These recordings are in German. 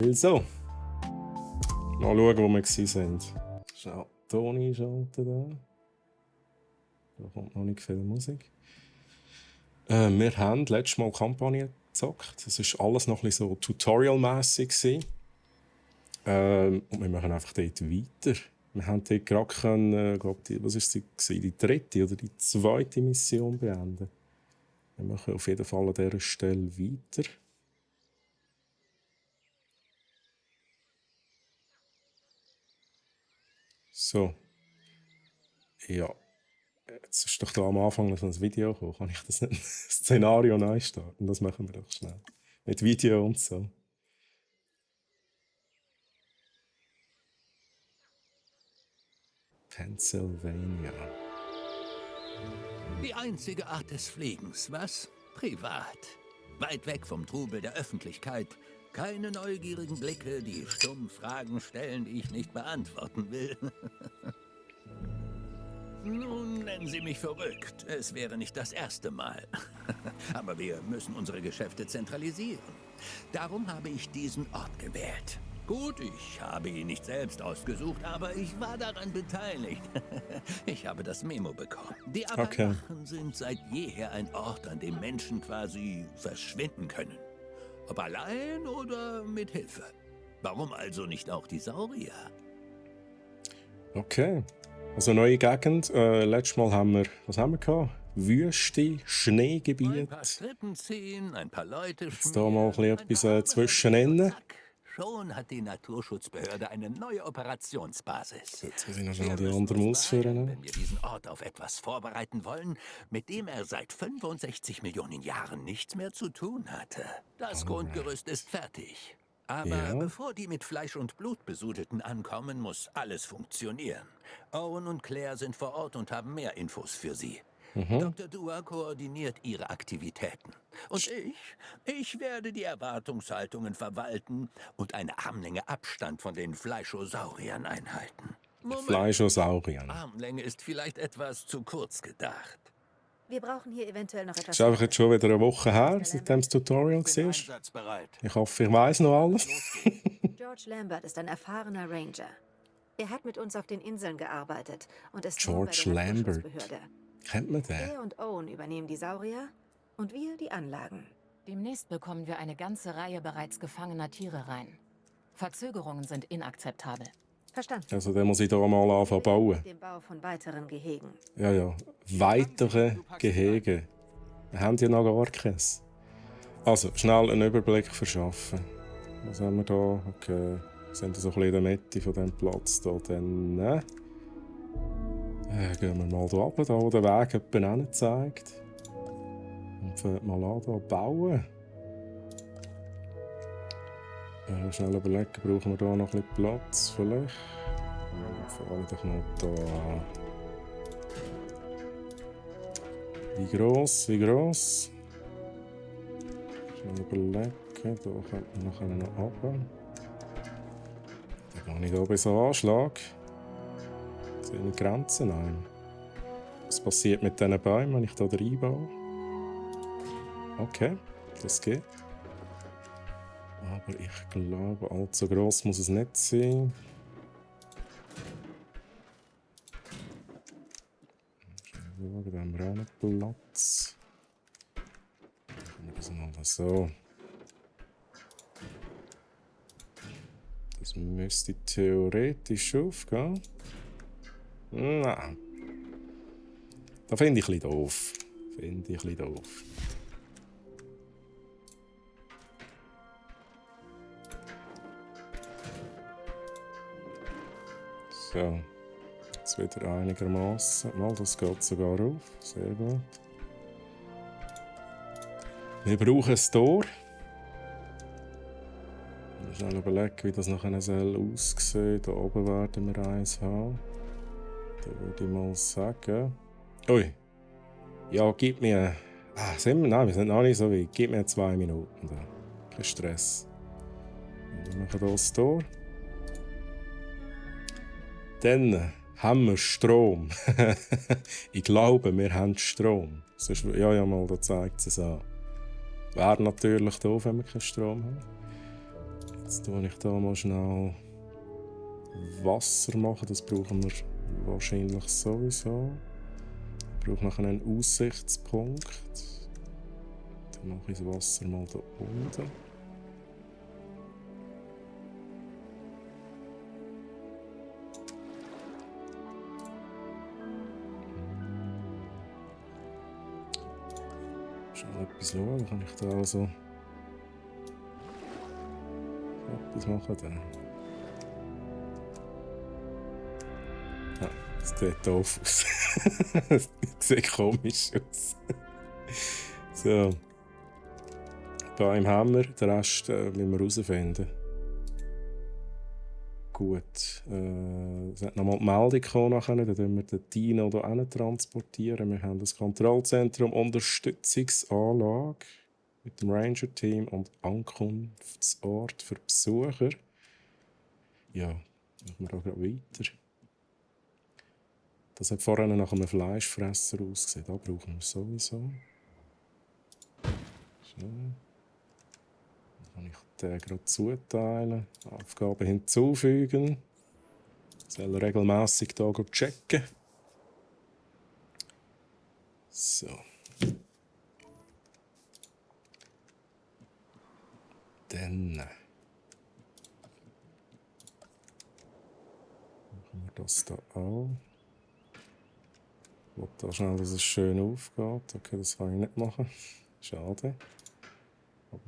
Also, mal schauen, wo wir sind. Schau, Toni schalten da. Da kommt noch nicht viel Musik. Wir haben letztes Mal Kampagne gezockt. Das war alles noch ein bisschen so tutorial-mässig. Und wir machen einfach dort weiter. Wir haben dort gerade können, was ist die dritte oder die zweite Mission beenden. Wir machen auf jeden Fall an dieser Stelle weiter. So. Ja. Jetzt ist doch da am Anfang noch so ein Video gekommen. Kann ich das nicht? Szenario neu starten? Das machen wir doch schnell. Mit Video und so. Pennsylvania. Die einzige Art des Fliegens, was? Privat. Weit weg vom Trubel der Öffentlichkeit. Keine neugierigen Blicke, die stumm Fragen stellen, die ich nicht beantworten will. Nun, nennen Sie mich verrückt. Es wäre nicht das erste Mal. Aber wir müssen unsere Geschäfte zentralisieren. Darum habe ich diesen Ort gewählt. Gut, ich habe ihn nicht selbst ausgesucht, aber ich war daran beteiligt. Ich habe das Memo bekommen. Die Appalachen sind seit jeher ein Ort, an dem Menschen quasi verschwinden können. Ob allein oder mit Hilfe. Warum also nicht auch die Saurier? Okay. Also neue Gegend. Letztes Mal haben wir, was haben wir gehabt? Wüste, Schneegebiet. Ein paar Strippen ziehen, ein paar Leute Jetzt da mal etwas zwischendrin. Schon hat die Naturschutzbehörde eine neue Operationsbasis. Jetzt muss ich noch schnell die anderen ausführen. Wenn wir diesen Ort auf etwas vorbereiten wollen, mit dem er seit 65 Millionen Jahren nichts mehr zu tun hatte. Das Grundgerüst ist fertig. Aber bevor die mit Fleisch und Blut besudelten ankommen, muss alles funktionieren. Owen und Claire sind vor Ort und haben mehr Infos für sie. Dr. Dua koordiniert ihre Aktivitäten. Und ich werde die Erwartungshaltungen verwalten und eine Armlänge Abstand von den Fleischosauriern einhalten. Fleischosauriern. Armlänge ist vielleicht etwas zu kurz gedacht. Wir brauchen hier eventuell noch etwas. Es ist einfach jetzt schon wieder eine Woche her, seitdem das Tutorial war. Ich hoffe, ich weiss noch alles. George Lambert ist ein erfahrener Ranger. Er hat mit uns auf den Inseln gearbeitet und ist George nun bei der Lambert. Naturschutzbehörde. Kennt man den? Er und Owen übernehmen die Saurier und wir die Anlagen. Demnächst bekommen wir eine ganze Reihe bereits gefangener Tiere rein. Verzögerungen sind inakzeptabel. Verstanden. Also den muss ich da mal anfangen bauen. Mit dem Bau von weiteren Gehegen. Ja. Weitere Gehege. Wir haben ja noch gar keins. Also, schnell einen Überblick verschaffen. Was haben wir da? Okay. Sind wir so ein bisschen in der Mitte von diesem Platz hier. Dann gehen wir mal hier runter, da wo der Weg etwa hin zeigt. Und fangen mal an, hier bauen. Schnell überlegen, brauchen wir hier noch ein bisschen Platz vielleicht? Fangen wir doch noch hier an. Wie gross? Schnell überlegen, hier könnte man noch runter. Dann gehe ich hier bei so einem Anschlag. Seine Grenzen ein. Was passiert mit diesen Bäumen, wenn ich hier reinbaue? Okay, das geht. Aber ich glaube, allzu gross muss es nicht sein. Schauen, da haben wir auch noch Platz. Machen wir das mal so. Das müsste theoretisch aufgehen. Nein. Das finde ich ein bisschen doof. So. Jetzt wieder einigermaßen. Mal, das geht sogar auf. Sehr gut. Wir brauchen ein Tor. Schnell überlegen, wie das nachher aussehen soll. Hier oben werden wir eins haben. Da würde ich mal sagen. Ui. Ja, gib mir. Nein, wir sind noch nicht so weit. Gib mir 2 Minuten. Da. Kein Stress. Wir machen hier das Tor. Dann haben wir Strom. Ich glaube, wir haben Strom. Sonst, ja, mal, da zeigt es an. Wäre natürlich doof, wenn wir keinen Strom haben. Jetzt tue ich da mal schnell Wasser machen. Das brauchen wir wahrscheinlich sowieso. Ich brauche noch einen Aussichtspunkt. Dann mache ich das Wasser mal da unten. Schnell etwas schauen, kann ich da also etwas machen? Da? Ja, das sieht doof aus. Das sieht komisch aus. So. Bei ihm haben wir, den Rest müssen wir herausfinden. Gut. Es hat nochmal die Meldung gekommen, dann tun wir den Dino hier transportieren. Wir haben das Kontrollzentrum Unterstützungsanlage mit dem Ranger-Team und Ankunftsort für Besucher. Ja, machen wir da gerade weiter. Das hat vorhin nach einem Fleischfresser ausgesehen. Da brauchen wir sowieso. So. Dann kann ich den gerade zuteilen. Aufgaben hinzufügen. Soll regelmässig hier checken. So. Dann machen wir das hier auch. Ich will da schnell, dass es schön aufgeht. Okay, das kann ich nicht machen. Schade. Aber,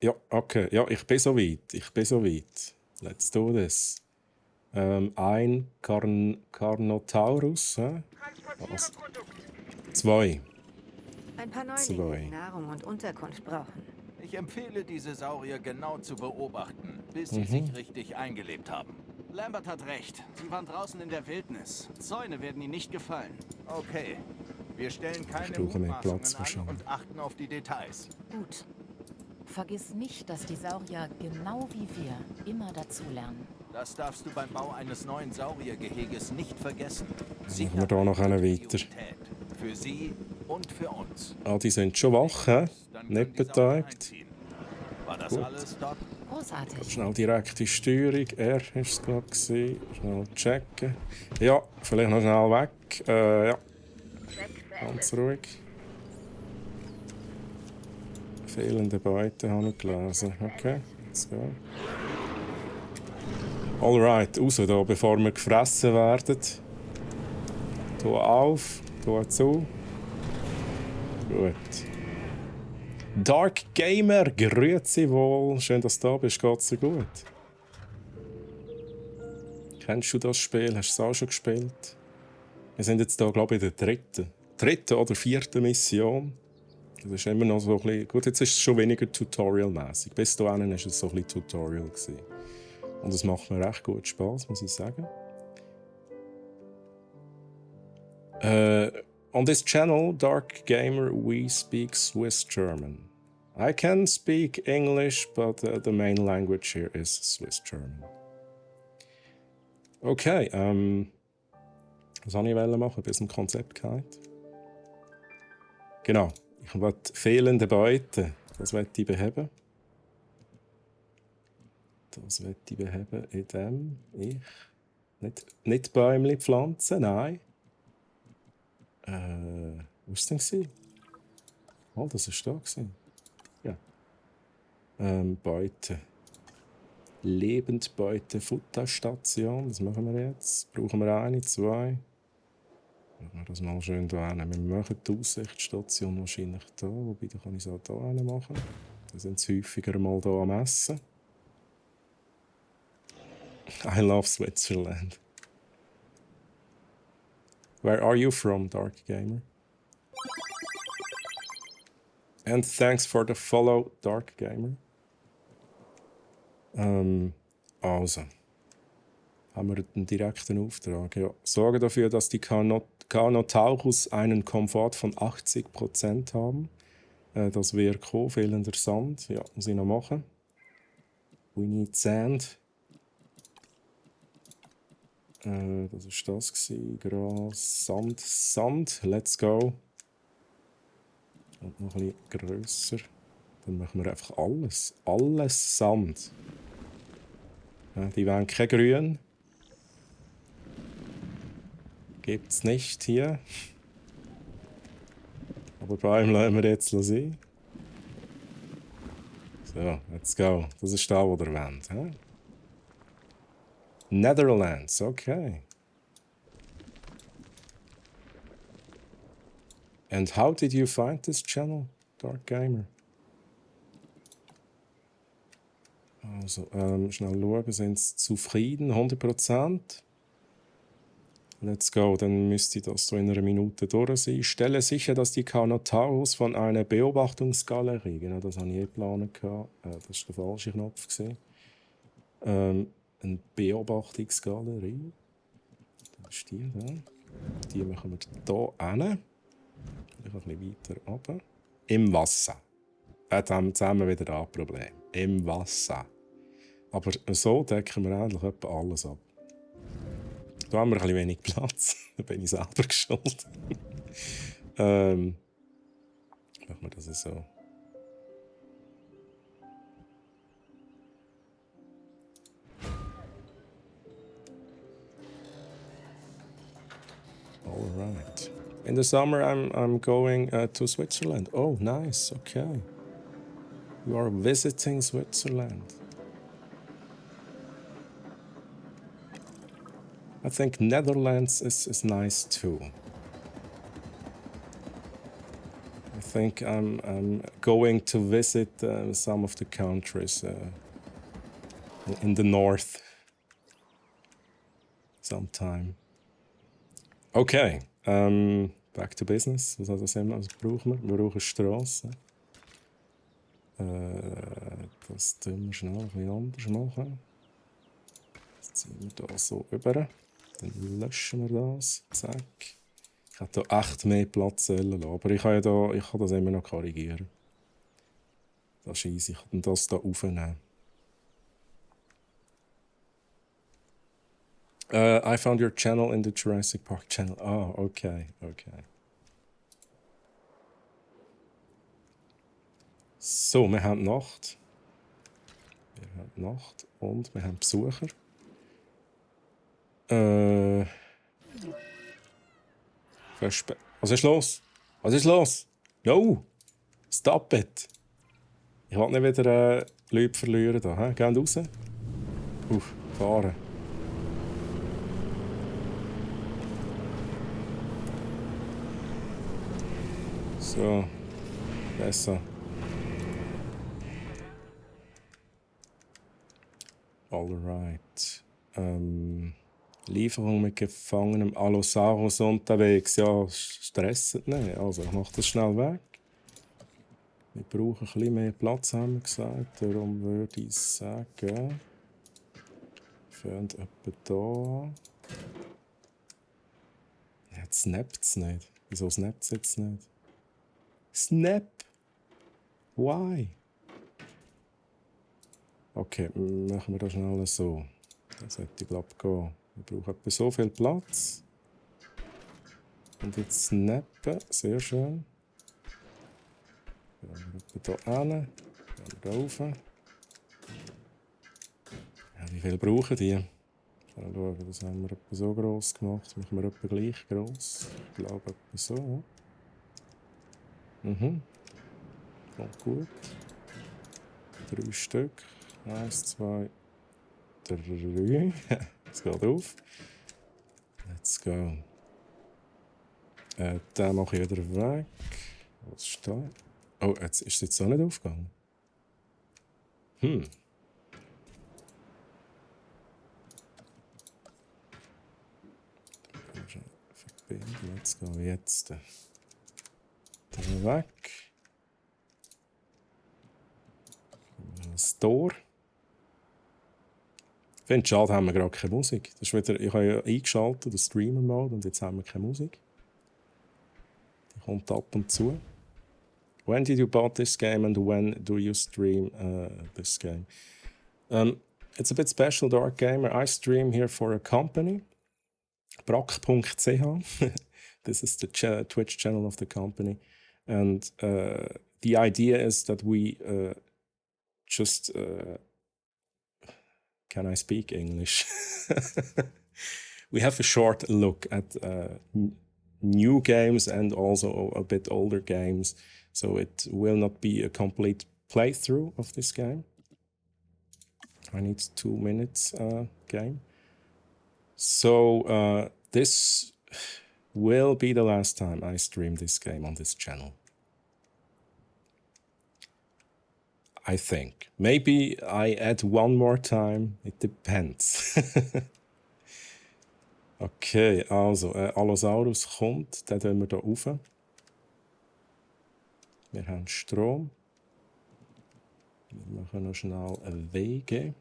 ja, okay. Ja, ich bin so weit. Let's do this. Ein Carnotaurus. Was? 2. Ein paar Neulinge, die Nahrung und Unterkunft brauchen. Ich empfehle, diese Saurier genau zu beobachten, bis sie sich richtig eingelebt haben. Lambert hat recht. Sie waren draußen in der Wildnis. Zäune werden ihnen nicht gefallen. Okay. Wir stellen keine Platz Mutmaßungen an und achten auf die Details. Gut. Vergiss nicht, dass die Saurier genau wie wir immer dazulernen. Das darfst du beim Bau eines neuen Sauriergeheges nicht vergessen. Machen wir da noch einen weiter. Für sie und für uns. Ah, die sind schon wach, hä? Nicht betäubt. War das Gut. alles, Doc? Großartig. Schnell direkte Steuerung. R war es, glaube ich. Schnell checken. Ja, vielleicht noch schnell weg. Ja. Ganz ruhig. Fehlende Beute habe ich gelesen. Okay, let's go. Alright, raus da, bevor wir gefressen werden. Tor auf, Tor zu. Gut. Dark Gamer, grüezi wohl. Schön, dass du da bist. Geht's dir gut? Kennst du das Spiel? Hast du es auch schon gespielt? Wir sind jetzt hier, glaube ich, in der dritten oder vierten Mission. Das ist immer noch so ein bisschen... Gut, jetzt ist es schon weniger tutorial-mässig. Bis dahin war es so ein bisschen Tutorial gewesen. Und es macht mir recht gut Spass, muss ich sagen. On this channel, Dark Gamer, we speak Swiss German. I can speak English, but the main language here is Swiss German. Okay, was wollte ich machen? Ein bisschen Konzept gehabt. Genau, ich will fehlende Beute, das möchte ich beheben. Das möchte ich beheben, indem ich nicht Bäumchen pflanzen, nein. Was war es denn? Oh, das war da. Ja. Beute. Lebendbeute Futterstation. Das machen wir jetzt. Brauchen wir eine, 2. Machen wir das mal schön hier hin. Wir machen die Aussichtsstation wahrscheinlich hier. Wobei, da kann ich es auch hier machen. Da sind sie häufiger mal hier am Essen. I love Switzerland. Where are you from, Dark Gamer? And thanks for the follow, Dark Gamer. Also. Haben wir einen direkten Auftrag? Ja. Sorge dafür, dass die Carnotaurus einen Komfort von 80% haben. Das wäre cool. Fehlender Sand. Ja, muss ich noch machen. We need sand. Das war das. Gras, Sand. Let's go. Und noch ein bisschen grösser. Dann machen wir einfach alles. Alles Sand. Ja, die wollen kein Grün. Gibt's nicht hier. Aber Bäume lassen wir jetzt sein. So, let's go. Das ist da, wo ihr wollt. He? Netherlands, okay. And how did you find this channel, Dark Gamer? Also, schnell schauen, sind Sie zufrieden? 100%? Let's go, dann müsste das so in einer Minute durch sein. Stelle sicher, dass die Carnotaurus von einer Beobachtungsgalerie, genau das habe ich geplant, das war der falsche Knopf. Eine Beobachtungsgalerie. Das ist die da. Die machen wir hier hin. Ich ein bisschen weiter runter. Im Wasser. Jetzt haben wir wieder ein Problem. Im Wasser. Aber so decken wir eigentlich etwa alles ab. Da haben wir ein bisschen wenig Platz. Da bin ich selber geschuldet. Machen wir das so. All right. In the summer, I'm going to Switzerland. Oh, nice. Okay. You are visiting Switzerland. I think Netherlands is nice too. I think I'm going to visit some of the countries in the north sometime. Okay, back to business. Was brauchen wir? Wir brauchen Strassen. Das tun wir schnell ein bisschen anders machen. Das ziehen wir hier so über. Dann löschen wir das. Zack. Ich hätte hier echt mehr Platz lassen, aber ich kann das immer noch korrigieren. Das ist easy. Ich kann das hier aufnehmen. I found your channel in the Jurassic Park channel. Ah, okay. So, wir haben Nacht. Und wir haben Besucher. Was ist los? Was ist los? No! Stop it! Ich will nicht wieder Leute verlieren hier. Gehen raus. Fahren. So. Besser. Alright. Lieferung mit gefangenem Allosaurus unterwegs. Ja, stresset nicht. Also, ich mache das schnell weg. Wir brauchen ein bisschen mehr Platz, haben wir gesagt. Darum würde ich sagen, wir fangen etwa hier. Jetzt snappt es nicht. Wieso snappt es jetzt nicht? Snap! Why? Okay, machen wir das schnell so. Das sollte, glaube ich, gehen. Wir brauchen etwa so viel Platz. Und jetzt snappen. Sehr schön. Gehen wir etwa hier hin. Gehen wir hier rauf. Ja, wie viel brauchen die? Mal schauen, das haben wir etwa so gross gemacht. Das machen wir etwa gleich gross. Ich glaube etwa so. Kommt gut. 3 Stück. 1, 2, 3. Es geht auf. Let's go. Den mache ich wieder weg. Was ist da? Oh, jetzt ist es jetzt auch nicht aufgegangen. Verbinden. Let's go. Jetzt. Den weg. Store. Ich finde es schade, haben wir gerade keine Musik. Das ist wieder, ich habe ja eingeschaltet, den Streamer-Mode, und jetzt haben wir keine Musik. Die kommt ab und zu. When did you bought this game and when do you stream this game? It's a bit special, Dark Gamer. I stream here for a company, brack.ch. This is the Twitch channel of the company. And the idea is that we just... can I speak English? We have a short look at new games and also a bit older games. So it will not be a complete playthrough of this game. I need 2 minutes game. So this will be the last time I stream this game on this channel. I think. Maybe I add one more time. It depends. Okay, also Allosaurus kommt. Den tun wir hier rauf. Wir haben Strom. Wir machen noch schnell eine Wege.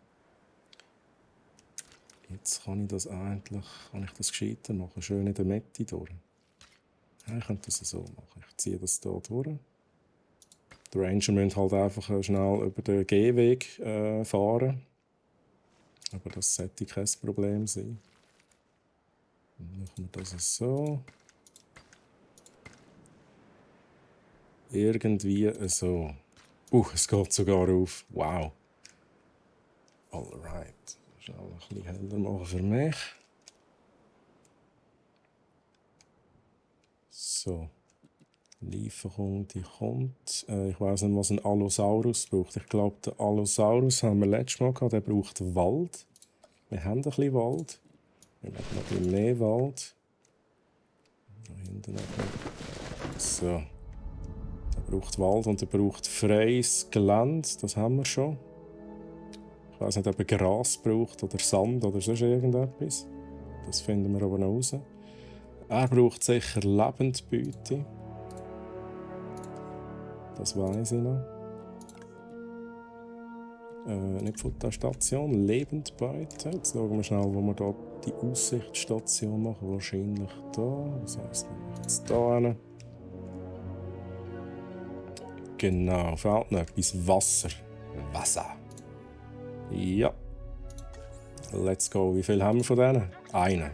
Jetzt kann ich das gescheiter machen. Schön in der Mitte durch. Ja, ich könnte das so machen. Ich ziehe das hier durch. Die Ranger müssen halt einfach schnell über den Gehweg fahren. Aber das sollte kein Problem sein. Dann machen wir das so. Irgendwie so. Es geht sogar auf. Wow. Alright. Schnell ein bisschen heller machen für mich. So. Lieferung, die kommt. Ich weiss nicht, was ein Allosaurus braucht. Ich glaube, den Allosaurus haben wir letztes Mal gehabt. Der braucht Wald. Wir haben ein bisschen Wald. Wir haben noch ein bisschen mehr Wald. Da hinten noch. So. Der braucht Wald und der braucht freies Gelände. Das haben wir schon. Ich weiss nicht, ob er Gras braucht oder Sand oder sonst irgendetwas. Das finden wir aber noch raus. Er braucht sicher Lebendbeute. Das weiss ich noch. Nicht von der Station, Lebendbeute. Jetzt schauen wir schnell, wo wir hier die Aussichtsstation machen. Wahrscheinlich hier. Das heisst, wir machen jetzt hier hin. Genau, fehlt noch etwas. Wasser. Wasser. Ja. Let's go. Wie viel haben wir von denen? Einen.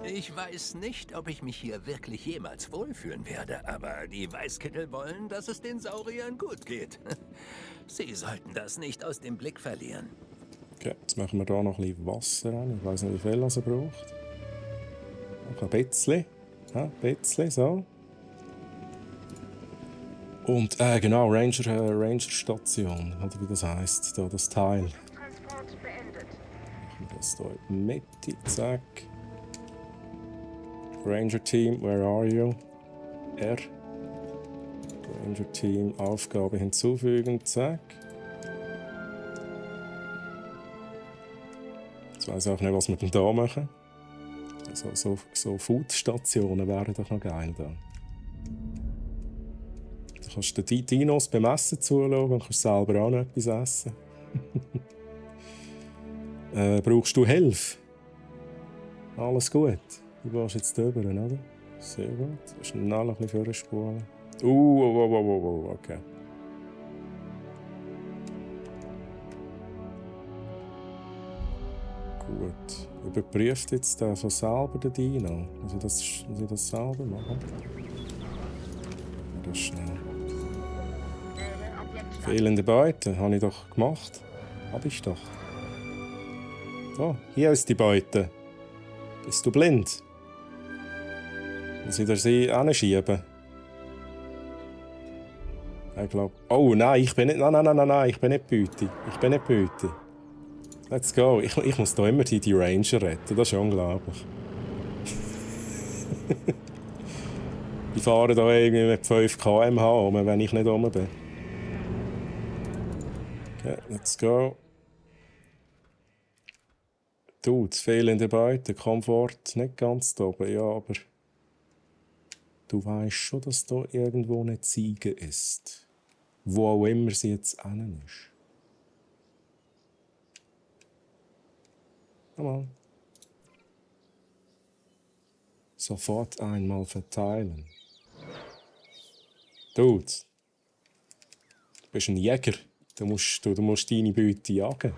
Ich weiß nicht, ob ich mich hier wirklich jemals wohlfühlen werde, aber die Weißkittel wollen, dass es den Sauriern gut geht. Sie sollten das nicht aus dem Blick verlieren. Okay, jetzt machen wir hier noch ein bisschen Wasser rein. Ich weiß nicht, wie viel er braucht. Noch ein bisschen. Ja, ein bisschen, so. Und genau, Ranger-Station, oder wie das heisst, da das Teil. Machen wir das hier in die Mitte, zack. Ranger Team, where are you? R. Ranger Team, Aufgabe hinzufügen, zack. Jetzt weiss ich auch nicht, was wir denn da machen. So Food-Stationen wären doch noch geil da. Du kannst den Dinos beim Essen zuschauen und kannst selber auch noch etwas essen. Brauchst du Hilfe? Alles gut. Du gehst jetzt drüber, oder? Sehr gut. Schnell ein bisschen vorspulen. Okay. Gut. Überprüft jetzt von selber den Dino. Muss ich das selber machen? Das ist schnell. Fehlende Beute. Habe ich doch gemacht. Habe ich doch. So, hier ist die Beute. Bist du blind? Muss ich sie hinschieben? Ich glaube... Oh nein, ich bin nicht... Nein, ich bin nicht Beute. Let's go. Ich muss da immer die Ranger retten. Das ist unglaublich. Die fahren da irgendwie mit 5 km/h um, wenn ich nicht rum bin. Okay, let's go. Das fehlende Beute, Komfort nicht ganz da oben, ja, aber du weißt schon, dass da irgendwo eine Ziege ist. Wo auch immer sie jetzt hin ist. Komm mal. Sofort einmal verteilen. Du bist ein Jäger. Du musst deine Beute jagen.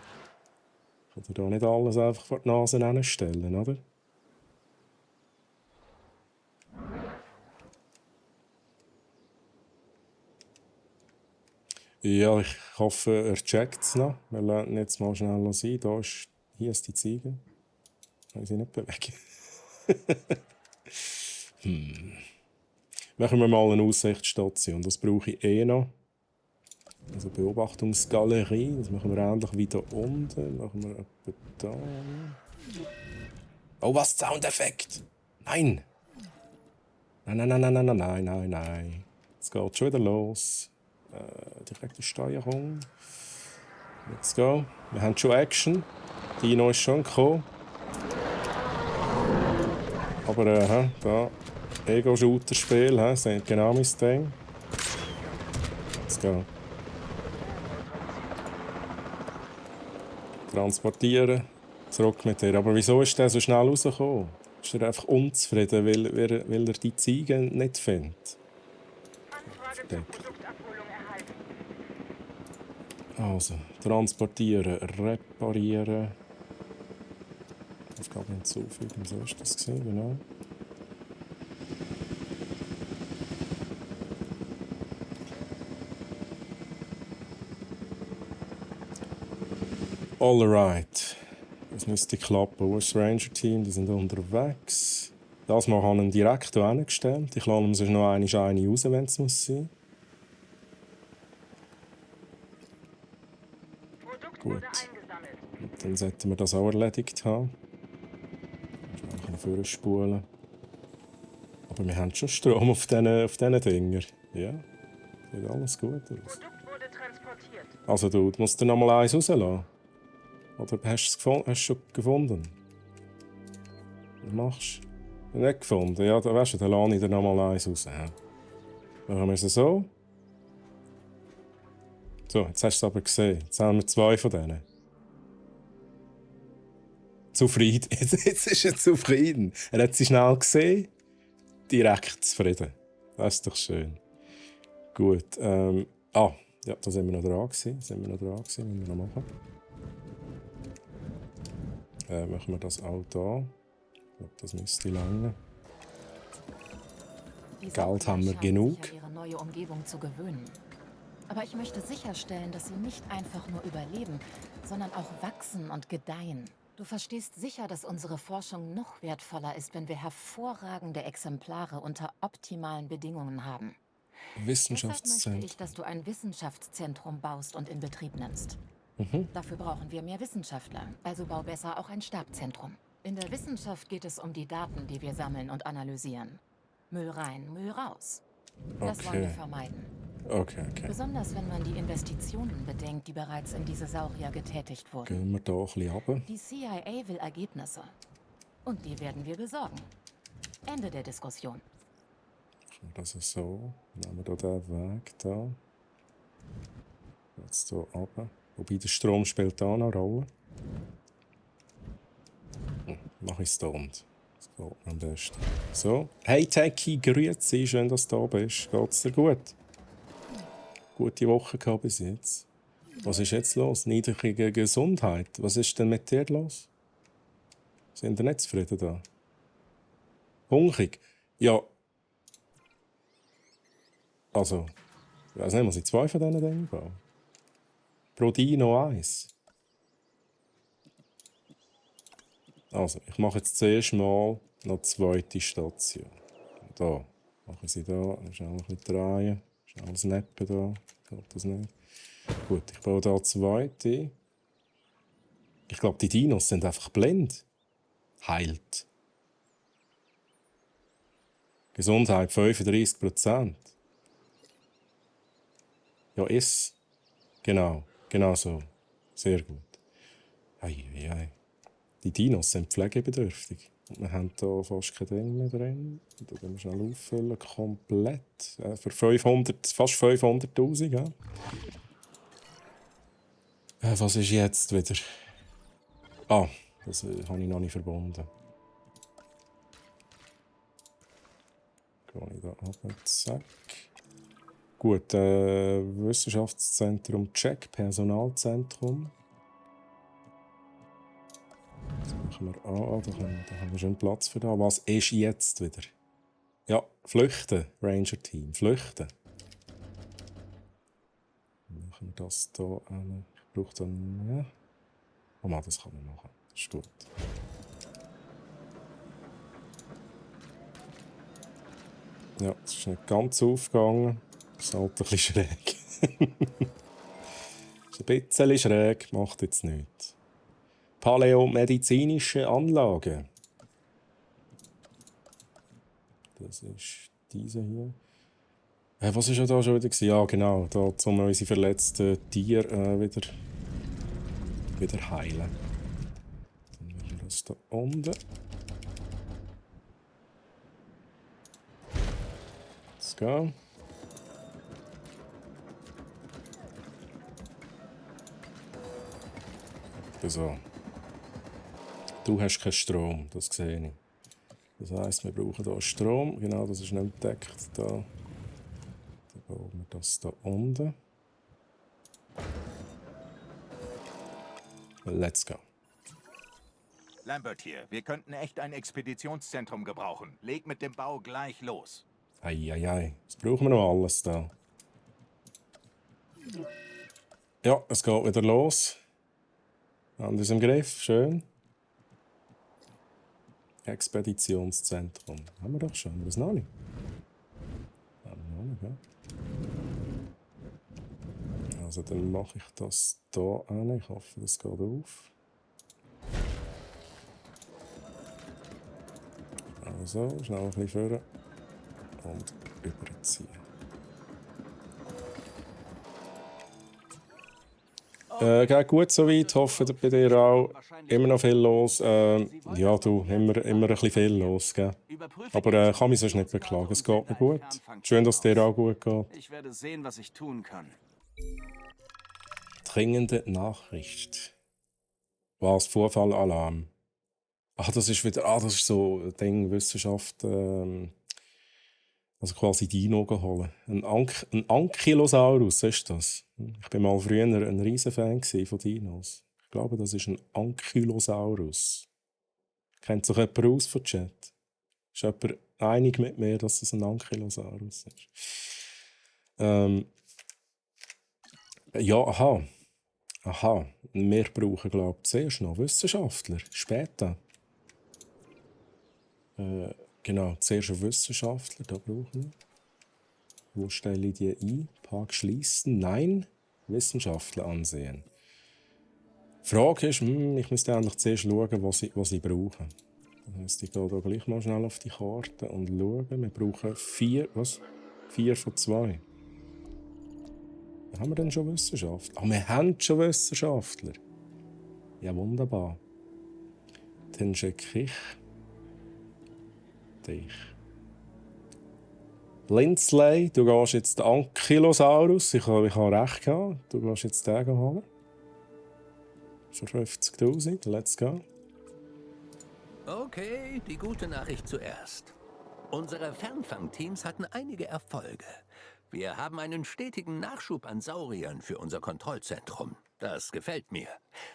Ich kann dir da nicht alles einfach vor die Nase hinstellen, oder? Ja, ich hoffe, er checkt es noch. Wir lassen jetzt mal schnell sein. Hier ist die Ziege. Kann sie nicht bewegen. Machen wir mal eine Aussichtsstation. Das brauche ich eh noch. Also Beobachtungsgalerie. Das machen wir ähnlich wie da unten. Machen wir etwa da. Oh, was? Soundeffekt! Nein! Nein. Es geht schon wieder los. Direkte Steuerung. Let's go. Wir haben schon Action. Dino ist schon gekommen. Aber da. Ego-Shooter-Spiel, das ist genau mein Ding. Let's go. Transportieren. Zurück mit dir. Aber wieso ist der so schnell rausgekommen? Ist er einfach unzufrieden, weil er die Ziege nicht findet? Also, transportieren, reparieren. Aufgabe hinzufügen, so ist das gesehen, genau. Alright. Das müsste klappen. Wo ist das Ranger-Team? Die sind unterwegs. Das Mal habe ich ihn direkt hier hingestellt. Ich lasse ihm sonst noch eine raus, wenn es muss sein. Gut. Und dann sollten wir das auch erledigt haben. Schnell vorspulen. Aber wir haben schon Strom auf diesen Dingern. Ja, sieht alles gut aus. Also du musst dir noch mal eins rauslassen. Oder hast du es schon gefunden? Was machst du? Nicht gefunden? Ja, dann lasse ich dir noch mal eins raus. Ja. Machen wir es so. So, jetzt hast du es aber gesehen. Jetzt haben wir 2 von denen. Zufrieden. Jetzt ist er zufrieden. Er hat sie schnell gesehen. Direkt zufrieden. Das ist doch schön. Gut. Ja, da sind wir noch dran gewesen. Müssen wir noch machen. Machen wir das auch da. Ich glaube, das müsste lange. Geld haben wir genug. Sich an ihre neue Umgebung zu gewöhnen. Aber ich möchte sicherstellen, dass sie nicht einfach nur überleben, sondern auch wachsen und gedeihen. Du verstehst sicher, dass unsere Forschung noch wertvoller ist, wenn wir hervorragende Exemplare unter optimalen Bedingungen haben. Deshalb möchte ich, dass du ein Wissenschaftszentrum baust und in Betrieb nimmst. Dafür brauchen wir mehr Wissenschaftler, also bau besser auch ein Stabzentrum. In der Wissenschaft geht es um die Daten, die wir sammeln und analysieren. Müll rein, Müll raus. Das wollen wir vermeiden. Okay. Besonders wenn man die Investitionen bedenkt, die bereits in diese Saurier getätigt wurden. Gehen wir da ein bisschen runter. Die CIA will Ergebnisse. Und die werden wir besorgen. Ende der Diskussion. Das ist so. Nehmen wir hier den Weg da. Jetzt hier runter. Wobei der Strom spielt da noch eine Rolle. Mach ich es da und. Das geht am besten. So. Hey Techie, grüezi, schön, dass du da bist. Geht's dir gut? Gute Woche gehabt bis jetzt. Was ist jetzt los? Niedrige Gesundheit. Was ist denn mit dir los? Sind ihr nicht zufrieden da? Hungrig? Ja. Also, ich weiss nicht, muss ich 2 von diesen Dingen bauen? Pro Dino 1. Also, ich mache jetzt zuerst mal noch die 2. Station. Da. Mache ich sie da. Schnell ein bisschen drehen. Schnell das Neppen da. Geht das nicht? Gut, ich baue da 2. Ich glaube, die Dinos sind einfach blind. Heilt. Gesundheit 35%. Ja, ist. Genau so. Sehr gut. Ei. Die Dinos sind pflegebedürftig. Und wir haben hier fast kein Ding mehr drin. Da können wir schnell auffüllen, komplett. Für 500, fast 500'000, ja. Was ist jetzt wieder? Das habe ich noch nicht verbunden. Gehe ich da runter, zack. Gut, Wissenschaftszentrum check, Personalzentrum. Das machen wir an, da haben wir schon Platz für da. Was ist jetzt wieder? Ja, flüchten, Ranger-Team, flüchten. das hier hin. Ich brauche dann mehr. Oh Mann, das kann man machen. Das ist gut. Ja, es ist nicht ganz aufgegangen. Das ist halt ein bisschen schräg. Ist ein bisschen schräg, macht jetzt nichts. Paläomedizinische Anlage. Das ist diese hier. Was war ja da schon wieder? Ja, genau. Da, um unsere verletzten Tiere wieder heilen. Dann machen wir das da unten. Let's go. So. Du hast keinen Strom, das sehe ich. Das heisst, wir brauchen hier Strom. Genau, das ist nicht gedeckt. Da. Dann bauen wir das da unten. Let's go. Lambert hier. Wir könnten echt ein Expeditionszentrum gebrauchen. Leg mit dem Bau gleich los. Eieiei, das brauchen wir noch alles da. Ja, es geht wieder los. Alles im Griff, schön. Expeditionszentrum. Haben wir doch schon, haben wir das noch nicht? Haben wir noch nicht, ja. Also dann mache ich das hier hin. Ich hoffe, das geht auf. Also, schnell ein bisschen vorne und überziehen. Geht gut soweit. Ich hoffe, bei dir auch immer noch viel los. Ja, du, immer ein bisschen viel los, gell? Aber kann mich sonst nicht beklagen. Es geht mir gut. Schön, dass es dir auch gut geht. Ich werde sehen, was ich tun kann. Dringende Nachricht. Was? Vorfallalarm. Das ist wieder. Das ist so ein Ding, Wissenschaft. Also quasi Dino holen. Ein Ankylosaurus, ist das? Ich war mal früher ein riesen Fan von Dinos. Ich glaube, das ist ein Ankylosaurus. Kennt sich jemand aus vom Chat? Ist jemand einig mit mir, dass es ein Ankylosaurus ist? Ja, aha. Wir brauchen, glaube ich, zuerst noch Wissenschaftler. Später. Genau, zuerst einen Wissenschaftler, da brauchen wir. Wo stelle ich die ein? Park schließen? Nein. Wissenschaftler ansehen. Die Frage ist, ich müsste eigentlich zuerst schauen, was ich brauche. Das heisst, ich gehe da gleich mal schnell auf die Karte und schaue. Wir brauchen 4 von 2. Haben wir denn schon Wissenschaftler? Wir haben schon Wissenschaftler. Ja, wunderbar. Dann schicke ich dich. Lindsley, du gehst jetzt den Ankylosaurus. Ich habe recht gehabt. Du gehst jetzt den holen. Für 50.000. Let's go. Okay, die gute Nachricht zuerst. Unsere Fernfangteams hatten einige Erfolge. Wir haben einen stetigen Nachschub an Sauriern für unser Kontrollzentrum. Das gefällt mir.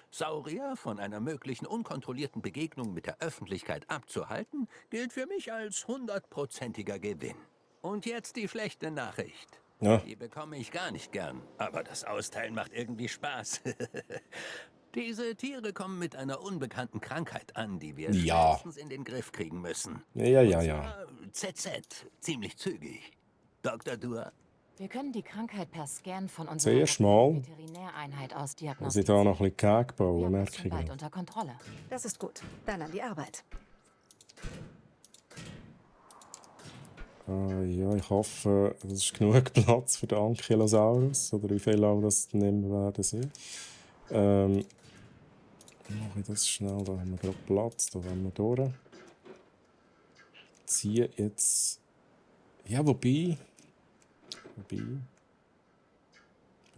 Saurier von einer möglichen unkontrollierten Begegnung mit der Öffentlichkeit abzuhalten, gilt für mich als 100%iger Gewinn. Und jetzt die schlechte Nachricht. Ja. Die bekomme ich gar nicht gern, aber das Austeilen macht irgendwie Spaß. Diese Tiere kommen mit einer unbekannten Krankheit an, die wir schnellstens in den Griff kriegen müssen. Ja. ZZ, ziemlich zügig. Dr. Dua? Wir können die Krankheit per Scan von unserer Zuerst mal Veterinäreinheit aus muss ich diagnostizieren. da noch ein bisschen Keg bauen, Wir haben merke das ich schon bald gerade. unter Kontrolle. Das ist gut. Dann an die Arbeit. Ja, ich hoffe, es ist genug Platz für den Ankylosaurus. Oder wie viele auch das nehmen werden sein. Mache ich das schnell, da haben wir gerade Platz, da wollen wir durch. Ziehe jetzt. Ja, wobei. Bin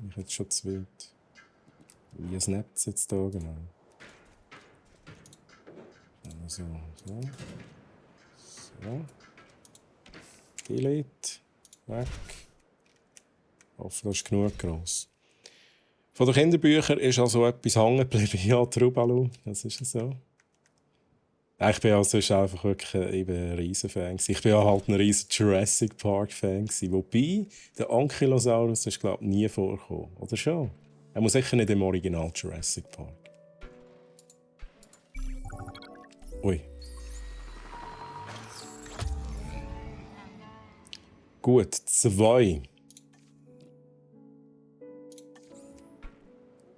ich jetzt schon zu weit. Wie snappt es jetzt da genau? So. Delete. Weg. Ich hoffe, das ist genug gross. Von den Kinderbüchern ist also etwas hängen geblieben. Ja, Trubalu, das ist so. Ich bin ja sonst einfach wirklich ein riesen Fan. Ich bin ja halt ein riesen Jurassic Park Fan. Wobei, der Ankylosaurus ist, glaube ich, nie vorgekommen. Oder schon? Er muss sicher nicht im Original Jurassic Park. Ui. Gut, 2.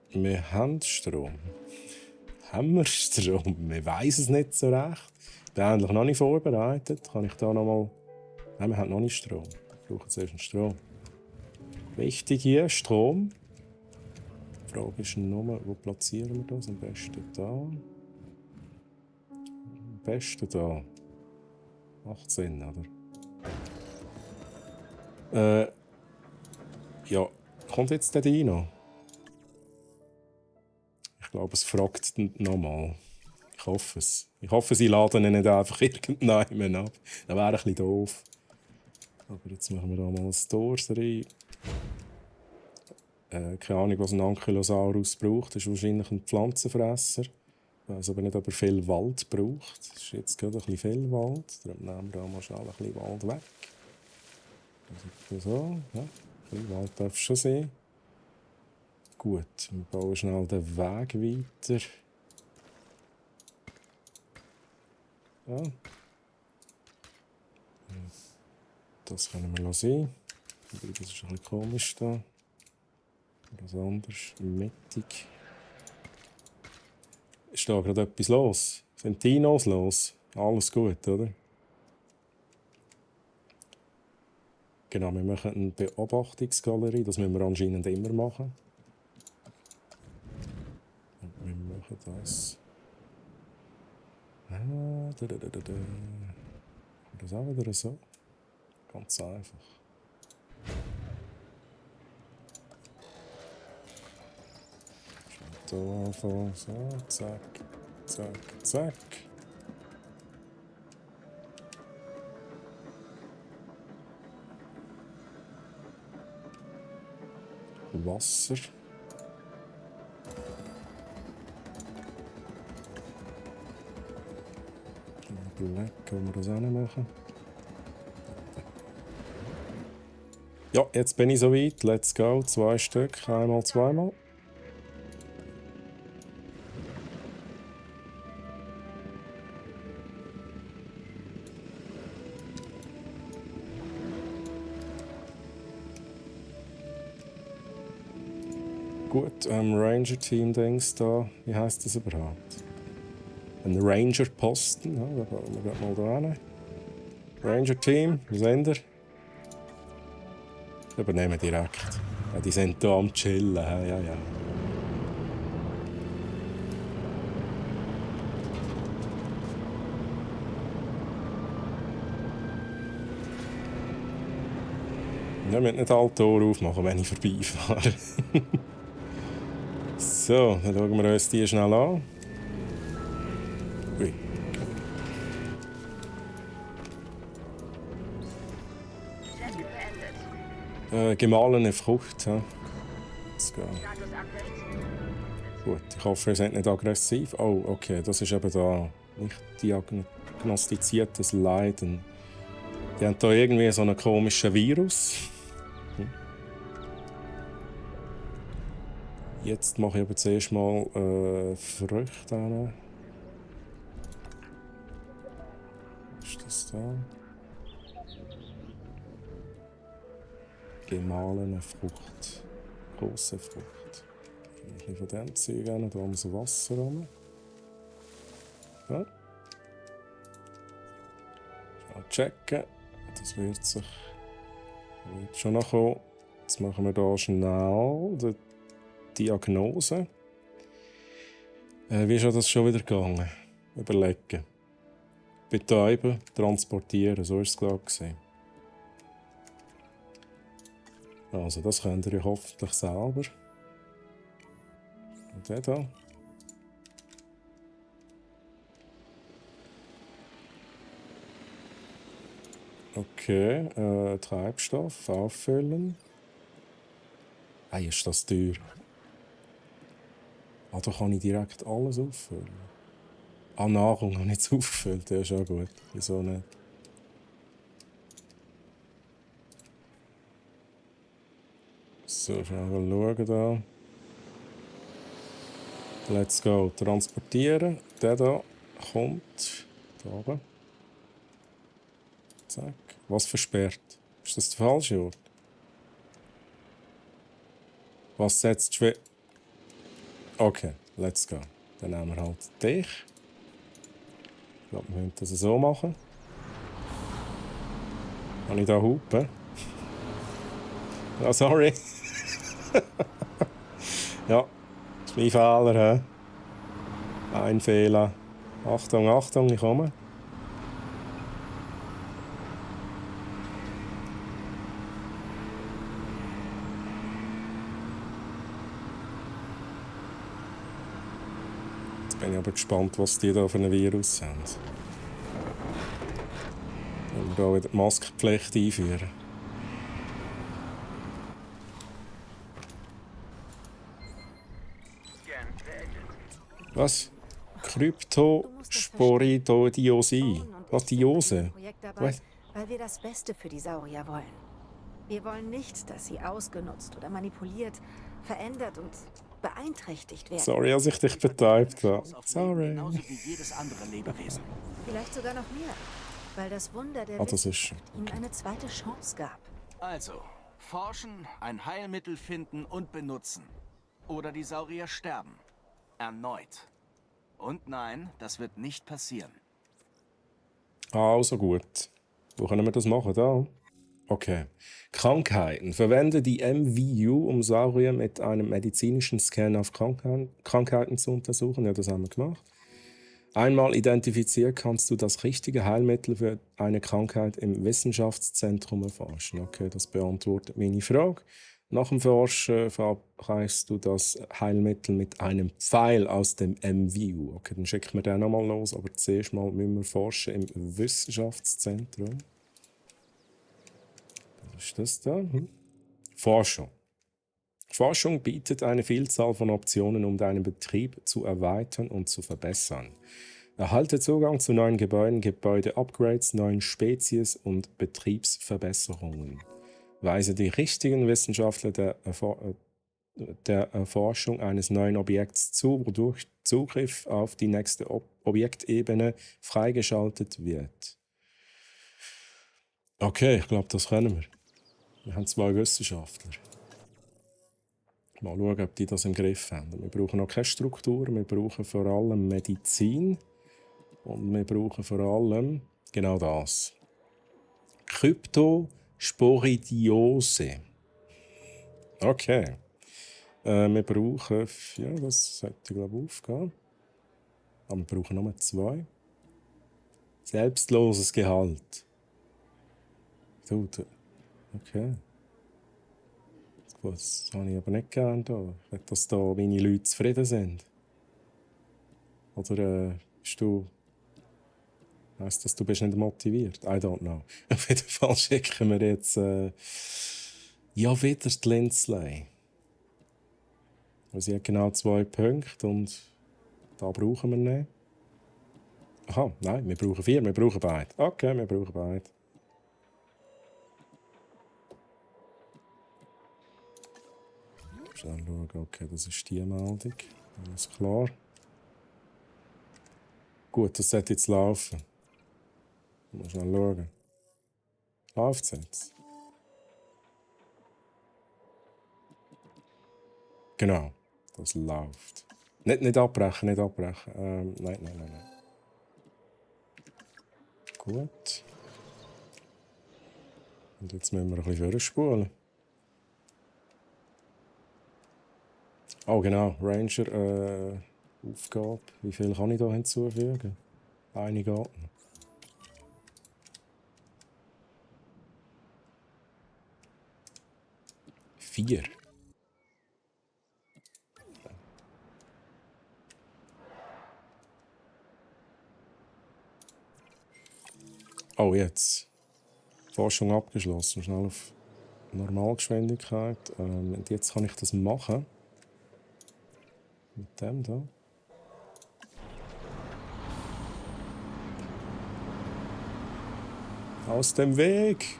Wir haben Strom. Haben wir Strom? Wir weiss es nicht so recht. Ich bin eigentlich noch nicht vorbereitet. Kann ich da noch mal... Nein, wir haben noch nicht Strom. Wir brauchen zuerst einen Strom. Wichtig hier, Strom. Die Frage ist nur, wo platzieren wir das? Am besten da. Am besten da. Macht Sinn, oder? Ja, kommt jetzt der Dino? Ich glaube, es fragt nochmal. Ich hoffe es. Ich hoffe, sie laden ihn nicht einfach irgendjemanden ab. Das wäre ein bisschen doof. Aber jetzt machen wir da mal ein Doors rein. Keine Ahnung, was ein Ankylosaurus braucht. Das ist wahrscheinlich ein Pflanzenfresser. Ich weiß aber nicht, ob er viel Wald braucht. Es ist jetzt gerade ein bisschen viel Wald. Darum nehmen wir da mal schnell ein bisschen Wald weg. So, ja. Ein bisschen Wald darf es schon sein. Gut, wir bauen schnell den Weg weiter. Ja. Das können wir lassen. Das ist ein bisschen komisch da. Was anderes, mittig. Ist da gerade etwas los? Sind Dinos los? Alles gut, oder? Genau, wir machen eine Beobachtungsgalerie. Das müssen wir anscheinend immer machen. Und wir machen das. Das auch wieder so. Ganz einfach. Hier anfangen. So, zack, zack, zack. Wasser. Black können wir das auch noch machen. Ja, jetzt bin ich soweit. Let's go. 2 Stück. Einmal, zweimal. Gut, Ranger-Team-Dings da. Wie heisst das überhaupt? Ein Ranger-Posten. Ja, da bauen wir mal da hin. Ranger-Team, wo sind ihr? Übernehmen direkt. Ja, die sind hier am Chillen. Ja, ja. Ja, wir müssen nicht alle Tore aufmachen, wenn ich vorbeifahre. So, dann schauen wir uns die schnell an. Ui. Gemahlene Frucht. Ja. Let's go. Gut, ich hoffe, ihr seid nicht aggressiv. Oh, okay, das ist eben da nicht diagnostiziertes Leiden. Die haben da irgendwie so einen komischen Virus. Jetzt mache ich aber zuerst mal Früchte rein. Was ist das da? Gemahlene Frucht. Grosse Frucht. Ein bisschen von dem Zeug rein, da haben wir so Wasser rum. Ja. Mal checken. Das wird schon noch kommen. Jetzt machen wir hier schnell die Diagnose. Wie ist das schon wieder gegangen? Überlegen. Betäuben, transportieren, so war es glaube ich. Also das könnt ihr hoffentlich selber. Und der da. Okay, Treibstoff auffüllen. Hey, ist das teuer? Ah, da kann ich direkt alles auffüllen. Nahrung habe ich jetzt aufgefüllt. Ja, ist auch gut. Wieso nicht? So, schnell schauen da. Let's go. Transportieren. Der da kommt. Da oben. Zack. Was versperrt? Ist das der falsche Ort? Was setzt schwer? Okay, let's go. Dann nehmen wir halt dich. Ich glaube, wir müssen das so machen. Kann ich da hupen? Ah, sorry. Ja, das ist mein Fehler. He? Ein Fehler. Achtung, Achtung, ich komme. Jetzt bin ich aber gespannt, was die da für ein Virus haben. Wenn wir da wieder die Maskenpflicht einführen. Was? Kryptosporidiosie. Was, Diose? Was? Weil wir das Beste für die Saurier wollen. Wir wollen nicht, dass sie ausgenutzt oder manipuliert, verändert und beeinträchtigt werden. Sorry, dass ich dich betäubt habe. Sorry. Genauso wie jedes andere Lebewesen. Vielleicht sogar noch mehr, weil das Wunder der Das ist Wissenschaft ihnen eine zweite Chance gab. Also, forschen, ein Heilmittel finden und benutzen. Oder die Saurier sterben. Erneut. Und nein, das wird nicht passieren. Also gut. Wo können wir das machen? Da? Okay. Krankheiten. Verwende die MVU, um Saurier mit einem medizinischen Scan auf Krankheiten zu untersuchen. Ja, das haben wir gemacht. Einmal identifiziert, kannst du das richtige Heilmittel für eine Krankheit im Wissenschaftszentrum erforschen. Okay, das beantwortet meine Frage. Nach dem Forschen verabreichst du das Heilmittel mit einem Pfeil aus dem MVU. Okay, dann schicken wir den nochmal los, aber zuerst mal müssen wir forschen im Wissenschaftszentrum. Was ist das da? Forschung. Forschung bietet eine Vielzahl von Optionen, um deinen Betrieb zu erweitern und zu verbessern. Erhalte Zugang zu neuen Gebäuden, Gebäude-Upgrades, neuen Spezies und Betriebsverbesserungen. Weise die richtigen Wissenschaftler der Erforschung eines neuen Objekts zu, wodurch Zugriff auf die nächste Objektebene freigeschaltet wird. Okay, ich glaube, das können wir. Wir haben 2 Wissenschaftler. Mal schauen, ob die das im Griff haben. Wir brauchen noch keine Struktur, wir brauchen vor allem Medizin und wir brauchen vor allem genau das. Kryptosporidiose. Okay. Wir brauchen, ja, das sollte, glaube ich, aufgehen. Aber wir brauchen nur 2. Selbstloses Gehalt. Okay. Das habe ich aber nicht gern da. Ich will, dass da meine Leute zufrieden sind. Oder bist du... Heisst das, du bist nicht motiviert? I don't know. Auf jeden Fall schicken wir jetzt... ja, wieder die Lindsley. Sie hat genau 2 Punkte und da brauchen wir nicht. Aha, nein, wir brauchen 4, wir brauchen beide. Okay, wir brauchen beide. Schnell schauen, okay, das ist die Meldung. Alles klar. Gut, das sollte jetzt laufen. Mal schnell schauen. Läuft es jetzt? Genau, das läuft. Nicht abbrechen, nicht abbrechen. Nein. Gut. Und jetzt müssen wir ein bisschen vorspulen. Oh genau, Ranger Aufgabe. Wie viel kann ich da hinzufügen? Eine geht noch. 4. Oh, jetzt. Forschung abgeschlossen. Schnell auf Normalgeschwindigkeit. Und jetzt kann ich das machen. Mit dem da. Aus dem Weg!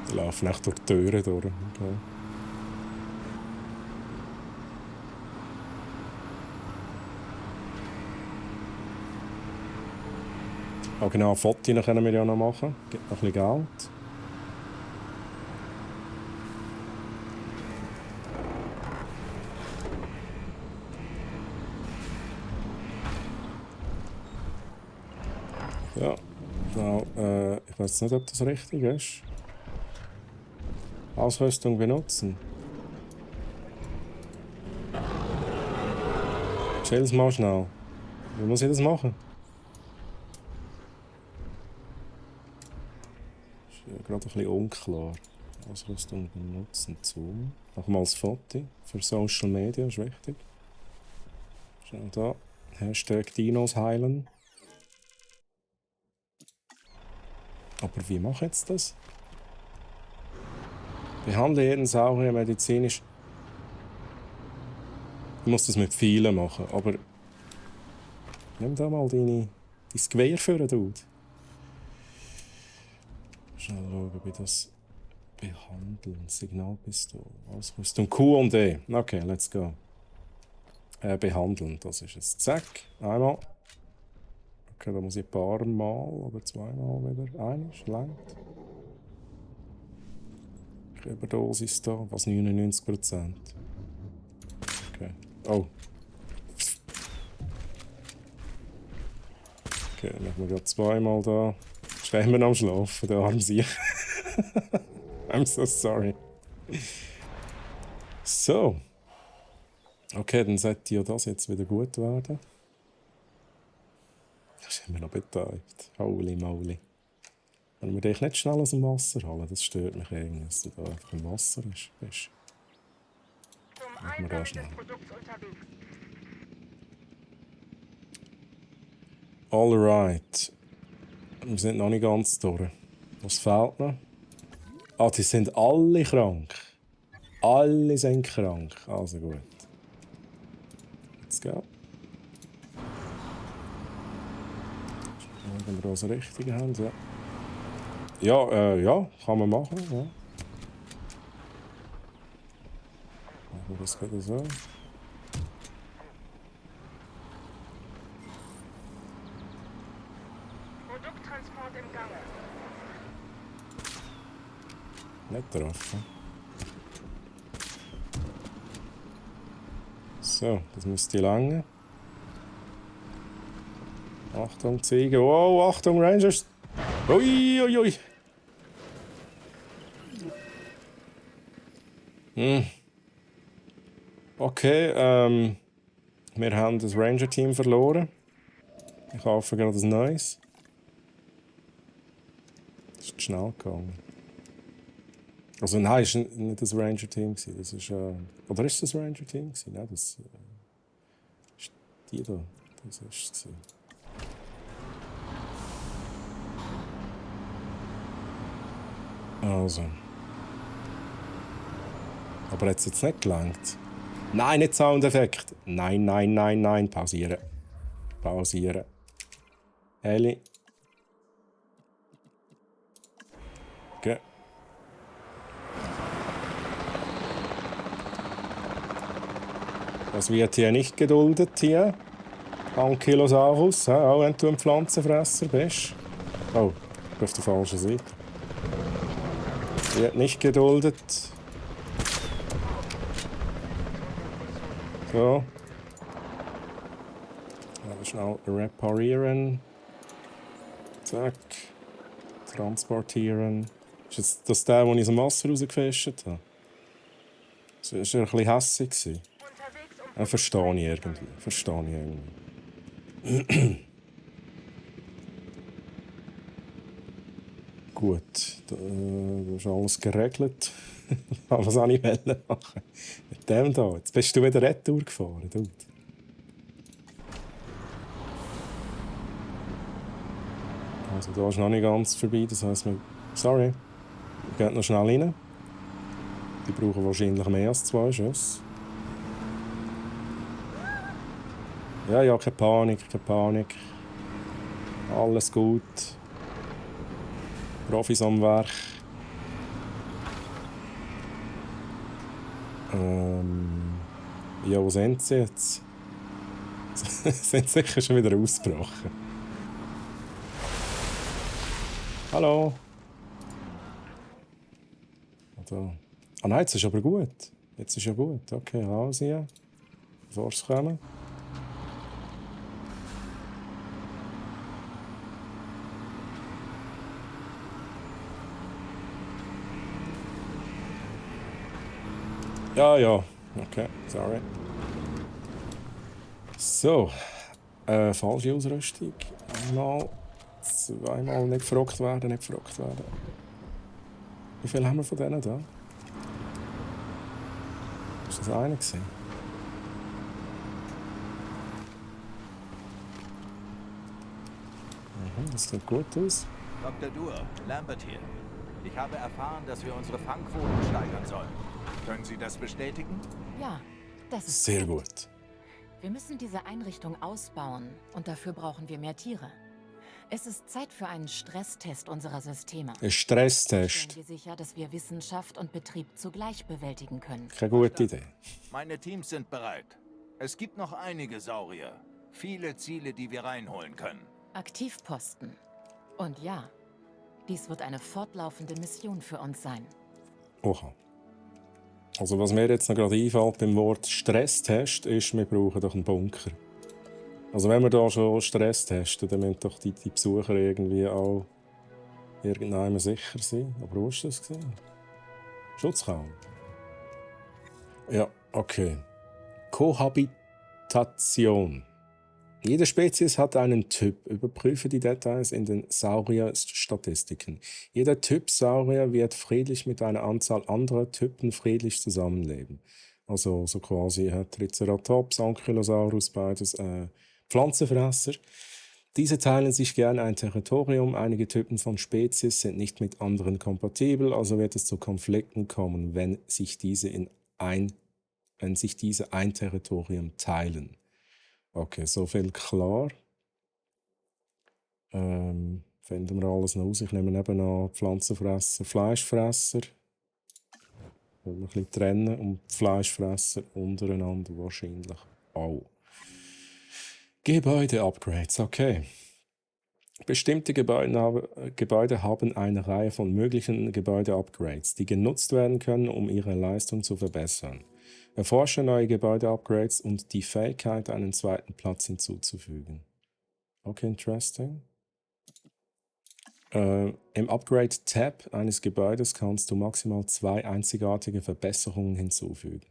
Die laufen echt durch die Türen durch. Okay. Oh genau, Fotos können wir ja noch machen. Gibt noch ein bisschen Geld. Ja, genau. Ich weiß nicht, ob das richtig ist. Ausrüstung benutzen. Chill's mal schnell. Wie muss ich das machen? Ist ja gerade ein bisschen unklar. Ausrüstung benutzen. Zoom. Machen wir als Foto. Für Social Media ist wichtig. Schau da. Hashtag Dinos heilen. Aber wie mache ich jetzt das? Behandle jeden Saurier medizinisch. Ich muss das mit vielen machen, aber nimm da mal dein Gewehr führen, Dude. Schnell schauen, ob ich das behandeln. Signalpistole, Ausrüstung Q und E. Okay, let's go. Behandeln, das ist es. Zack, einmal. Okay, da muss ich ein paar Mal oder zweimal wieder. Eines, langt. Überdosis da, was 99%. Okay. Oh. Okay, machen wir gerade zweimal da. Stehen wir am Schlafen, der arme Sieg. I'm so sorry. So. Okay, dann sollte ja das jetzt wieder gut werden. Das ist immer noch betäubt. Holy moly. Wenn wir dich nicht schnell aus dem Wasser holen, das stört mich irgendwie, dass du da einfach im Wasser bist. Machen wir da schnell. Alright. Wir sind noch nicht ganz durch. Was fehlt noch? Ah, die sind alle krank. Alle sind krank. Also gut. Let's go. Wenn wir das Richtige haben, ja. Ja, kann man machen, ja. Machen wir das gerade so. Produkttransport im Gange. Nicht drauf. So, das müsste lange. Achtung, Ziege. Wow, Achtung, Rangers. Ui, ui, ui. Okay, wir haben das Ranger-Team verloren. Ich kaufe gerade ein neues. Das ist schnell gegangen. Also nein, es war nicht das Ranger-Team. Das ist, oder ist das Ranger-Team? Nein, das ist die da. Das ist es. Also. Aber hat es jetzt nicht gelangt? Nein, nicht Soundeffekt. Nein, nein, nein, nein. Pausieren. Pausieren. Ellie. Okay. Das wird hier nicht geduldet, hier. Ankylosaurus, auch wenn du ein Pflanzenfresser bist. Oh, ich bin auf der falschen Seite. Wird nicht geduldet. So. Schnell reparieren. Zack. Transportieren. Ist das der, den ich aus dem Wasser rausgefischt habe? Das war ein bisschen hässlich. Verstehe ich irgendwie. Gut, da ist alles geregelt. Was soll ich machen? Mit dem da. Jetzt bist du wieder retour gefahren. Dude. Also da ist noch nicht ganz vorbei. Das heisst, sorry. Wir gehen noch schnell rein. Die brauchen wahrscheinlich mehr als 2 Schüsse. Ja, keine Panik. Alles gut. Profis am Werk. Ja, wo sind sie jetzt? Sie sind sicher schon wieder ausgebrochen. Hallo. Da. Ah nein, jetzt ist aber gut. Jetzt ist ja gut. Okay, raus hier. Bevor sie kommen. Ja, ja. Okay, sorry. So. Falsche Ausrüstung. Einmal, zweimal nicht gefragt werden, nicht gefragt werden. Wie viel haben wir von denen da? Ist das einer gewesen? Das sieht gut aus. Dr. Dur, Lambert hier. Ich habe erfahren, dass wir unsere Fangquoten steigern sollen. Können Sie das bestätigen? Ja, das ist Sehr gut. Wir müssen diese Einrichtung ausbauen und dafür brauchen wir mehr Tiere. Es ist Zeit für einen Stresstest unserer Systeme. Ein Stresstest. Stellen wir sicher, dass wir Wissenschaft und Betrieb zugleich bewältigen können. Keine gute Idee. Meine Teams sind bereit. Es gibt noch einige Saurier. Viele Ziele, die wir reinholen können. Aktivposten. Und ja, dies wird eine fortlaufende Mission für uns sein. Oha. Also was mir jetzt noch gerade einfällt beim Wort Stresstest ist, wir brauchen doch einen Bunker. Also wenn wir da schon Stress testen, dann müssen doch die Besucher irgendwie auch irgendwann sicher sein. Aber wo war das? Schutzraum. Ja, okay. Kohabitation. Jede Spezies hat einen Typ. Überprüfe die Details in den Saurier-Statistiken. Jeder Typ Saurier wird friedlich mit einer Anzahl anderer Typen friedlich zusammenleben. Also so quasi Triceratops, Ankylosaurus, beides Pflanzenfresser. Diese teilen sich gern ein Territorium. Einige Typen von Spezies sind nicht mit anderen kompatibel, also wird es zu Konflikten kommen, wenn sich diese ein Territorium teilen. Okay, so viel klar. Finden wir alles noch aus. Ich nehme nebenan Pflanzenfresser, Fleischfresser. Wollen wir ein bisschen trennen und Fleischfresser untereinander wahrscheinlich auch. Gebäude-Upgrades, okay. Bestimmte Gebäude haben eine Reihe von möglichen Gebäude-Upgrades, die genutzt werden können, um ihre Leistung zu verbessern. Erforsche neue Gebäude-Upgrades und die Fähigkeit, einen zweiten Platz hinzuzufügen. Okay, interesting. Im Upgrade-Tab eines Gebäudes kannst du maximal 2 einzigartige Verbesserungen hinzufügen.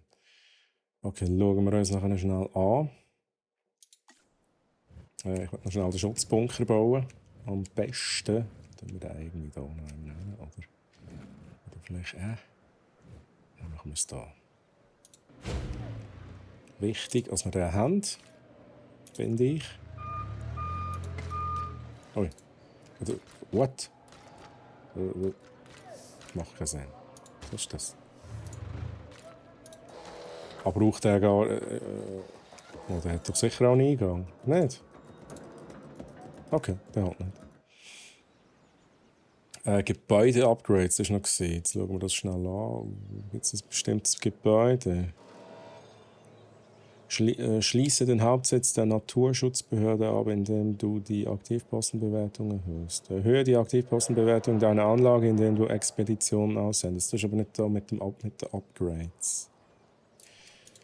Okay, schauen wir uns nachher schnell an. Ich will noch schnell den Schutzbunker bauen. Am besten tun wir den irgendwie hier nehmen. Oder vielleicht dann machen wir es hier. Wichtig, dass wir den haben, finde ich. Ui. What? Macht keinen Sinn. Was ist das? Aber braucht der gar... der hat doch sicher auch einen Eingang. Nicht? Okay, der hat nicht. Gebäude-Upgrades, das war noch gesehen. Jetzt schauen wir das schnell an. Gibt es ein bestimmtes Gebäude? Schließe den Hauptsitz der Naturschutzbehörde ab, indem du die Aktivpostenbewertung erhöhst. Erhöhe die Aktivpostenbewertung deiner Anlage, indem du Expeditionen aussendest. Das ist aber nicht da mit den Upgrades.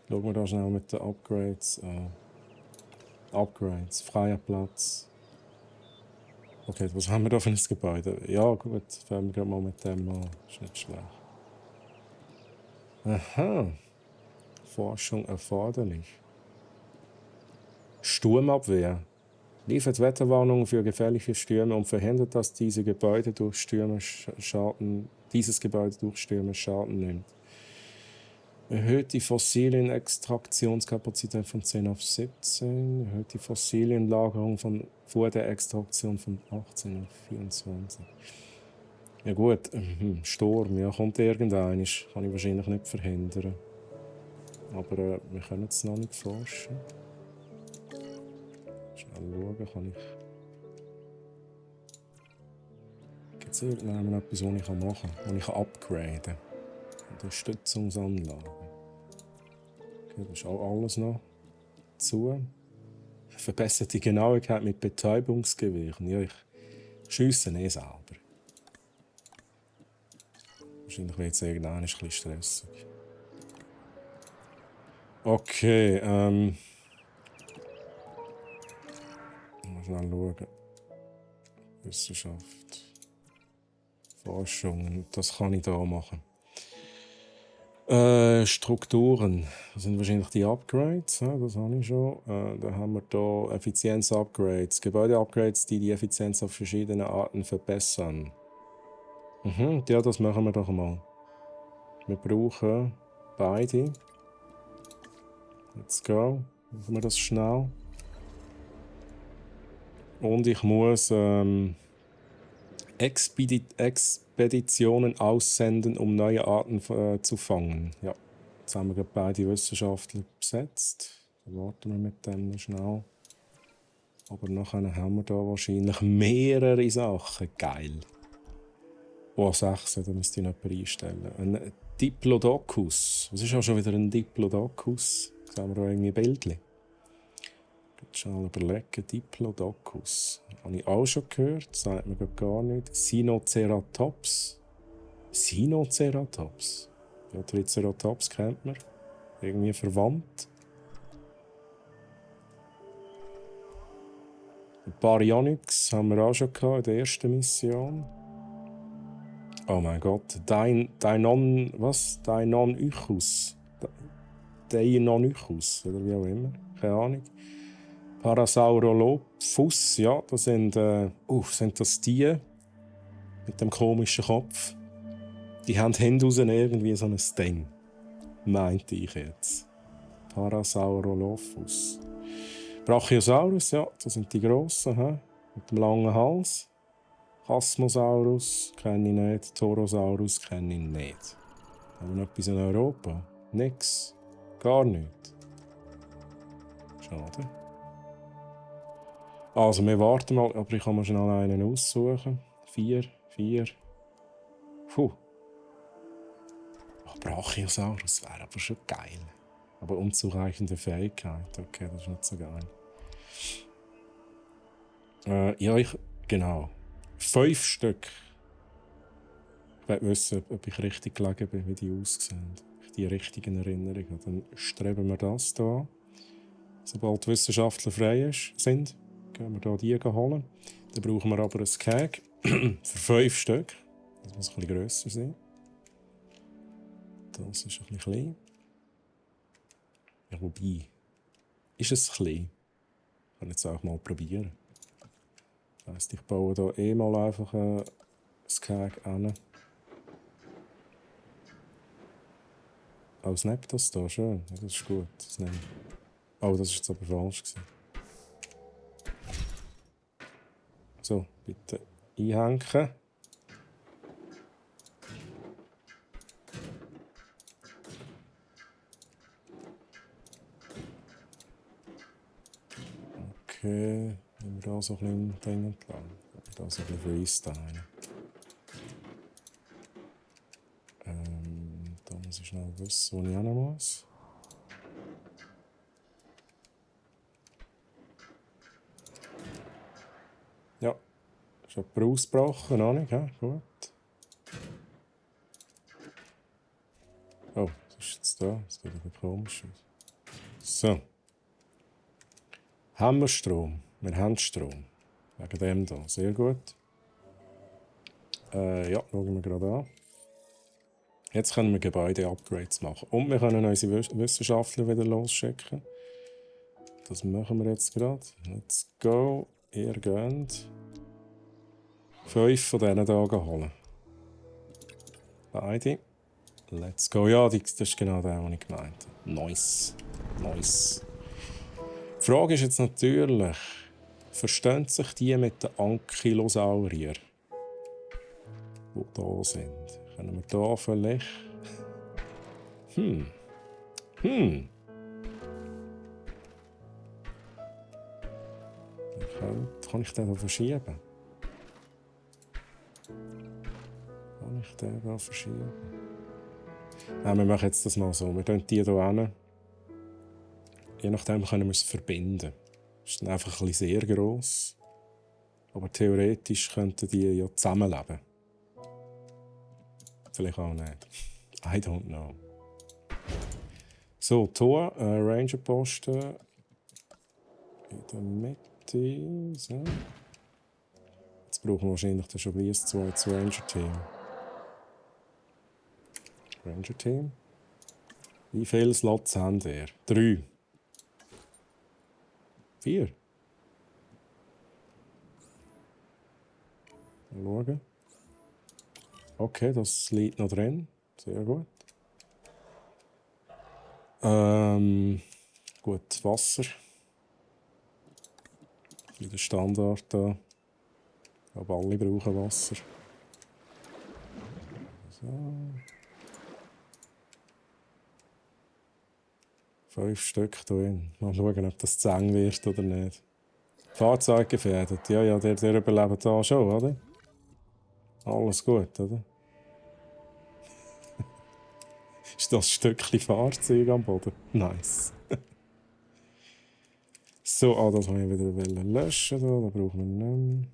Schauen wir da schnell mit den Upgrades. Upgrades, freier Platz. Okay, was haben wir da für ein Gebäude? Ja gut, fangen wir gerade mal mit dem an. Ist nicht schlecht. Aha. Forschung erforderlich. Sturmabwehr. Liefert Wetterwarnungen für gefährliche Stürme und verhindert, dass dieses Gebäude durch Stürme Schaden nimmt. Erhöht die Fossilien-Extraktionskapazität von 10 auf 17. Erhöht die Fossilienlagerung vor der Extraktion von 18 auf 24. Ja gut, Sturm, ja, kommt irgendeiner. Kann ich wahrscheinlich nicht verhindern. Aber wir können es noch nicht forschen. Schnell schauen, kann ich... Gibt es irgendetwas, was ich machen kann? Was ich upgraden kann? Unterstützungsanlage. Okay, das ist auch alles noch zu. Verbesserte Genauigkeit mit Betäubungsgewehren. Ja, ich schiesse selber. Wahrscheinlich wird es irgendwann ein bisschen stressig. Okay, mal schnell schauen. Wissenschaft. Forschung. Das kann ich hier machen. Strukturen. Das sind wahrscheinlich die Upgrades. Ja, das habe ich schon. Dann haben wir hier Effizienz-Upgrades. Gebäude-Upgrades, die die Effizienz auf verschiedene Arten verbessern. Ja, das machen wir doch mal. Wir brauchen beide. Let's go. Machen wir das schnell. Und ich muss Expeditionen aussenden, um neue Arten zu fangen. Ja, jetzt haben wir gerade beide Wissenschaftler besetzt. Dann warten wir mit dem noch schnell. Aber nachher haben wir da wahrscheinlich mehrere Sachen. Geil. Oh, 6, da müsste ich noch einstellen. Ein Diplodocus. Was ist auch schon wieder ein Diplodocus? Sehen wir da irgendwie Bildchen? Schnell überlegen. Diplodocus. Habe ich auch schon gehört. Sagt mir gar nicht. Sinoceratops. Sinoceratops? Ja, Triceratops kennt man. Irgendwie verwandt. Baryonyx haben wir auch schon gehabt in der ersten Mission. Oh mein Gott. Deinonychus. Deinonychus. Oder wie auch immer. Keine Ahnung. Parasaurolophus, ja, das sind das die mit dem komischen Kopf? Die haben Hände raus irgendwie so ein Ding. Meinte ich jetzt. Parasaurolophus. Brachiosaurus, ja, das sind die grossen, mit dem langen Hals. Chasmosaurus kenne ich nicht, Torosaurus kenne ich nicht. Haben wir noch etwas in Europa? Nix. Gar nicht. Schade. Also, wir warten mal, aber ich kann mal schnell einen aussuchen. 4. Puh. Brachiosaurus wäre aber schon geil. Aber unzureichende Fähigkeit. Okay, das ist nicht so geil. Genau. 5 Stück. Ich will wissen, ob ich richtig gelegen bin, wie die aussehen. Ob ich die richtigen Erinnerungen habe. Dann streben wir das hier an. Sobald die Wissenschaftler frei sind, gehen wir hier die holen. Dann brauchen wir aber ein Keg für 5 Stück. Das muss ein bisschen grösser sein. Das ist ein bisschen klein. Ja, wobei, ist es klein? Ich kann jetzt auch mal probieren. Das heisst, ich baue hier mal einfach ein Keg an. Oh, es nimmt das da schön. Ja, das ist gut. Das nimmt. Oh, das war jetzt aber falsch. So, bitte einhängen. Okay, nehmen wir da so ein bisschen Ding entlang. Da so ein bisschen freestylen. Da muss ich schnell wissen, wo ich hin muss. Ja, ist jemand ausgebrochen, noch nicht, ja? Gut. Oh, was ist jetzt da? Das sieht ein komisch aus. So. Haben wir Strom? Wir haben Strom. Wegen dem hier. Sehr gut. Ja, schauen wir gerade an. Jetzt können wir Gebäude-Upgrades machen. Und wir können unsere Wissenschaftler wieder losschicken. Das machen wir jetzt gerade. Let's go. Ihr geht 5 von diesen hier holen. Beide. Let's go. Ja, das ist genau der, den ich gemeint habe. Nice. Nice. Die Frage ist jetzt natürlich, verstehen sich die mit den Ankylosauriern, die da sind? Können wir da vielleicht... Kann ich den da verschieben? den hier verschieben? Nein, wir machen jetzt das mal so. Wir tun die hier hin. Je nachdem können wir es verbinden. Das ist dann einfach ein bisschen sehr gross. Aber theoretisch könnten die ja zusammenleben. Vielleicht auch nicht. I don't know. So, Tor, Rangerposten. In der Mitte. So. Jetzt brauchen wir wahrscheinlich dann schon gleich ein zweites Ranger-Team. Ranger-Team. Wie viele Slots haben ihr? 3. 4. Mal schauen. Okay, das liegt noch drin. Sehr gut. Gut, Wasser. Wie der Standard da. Ich glaube, alle brauchen Wasser. So. 5 Stück drin. Mal schauen, ob das zu eng wird oder nicht. Fahrzeug gefährdet. Ja, der überlebt da schon, oder? Alles gut, oder? Ist das Stückchen Fahrzeug am Boden? Nice. So, das wollen wir wieder löschen. Da brauchen wir nicht mehr.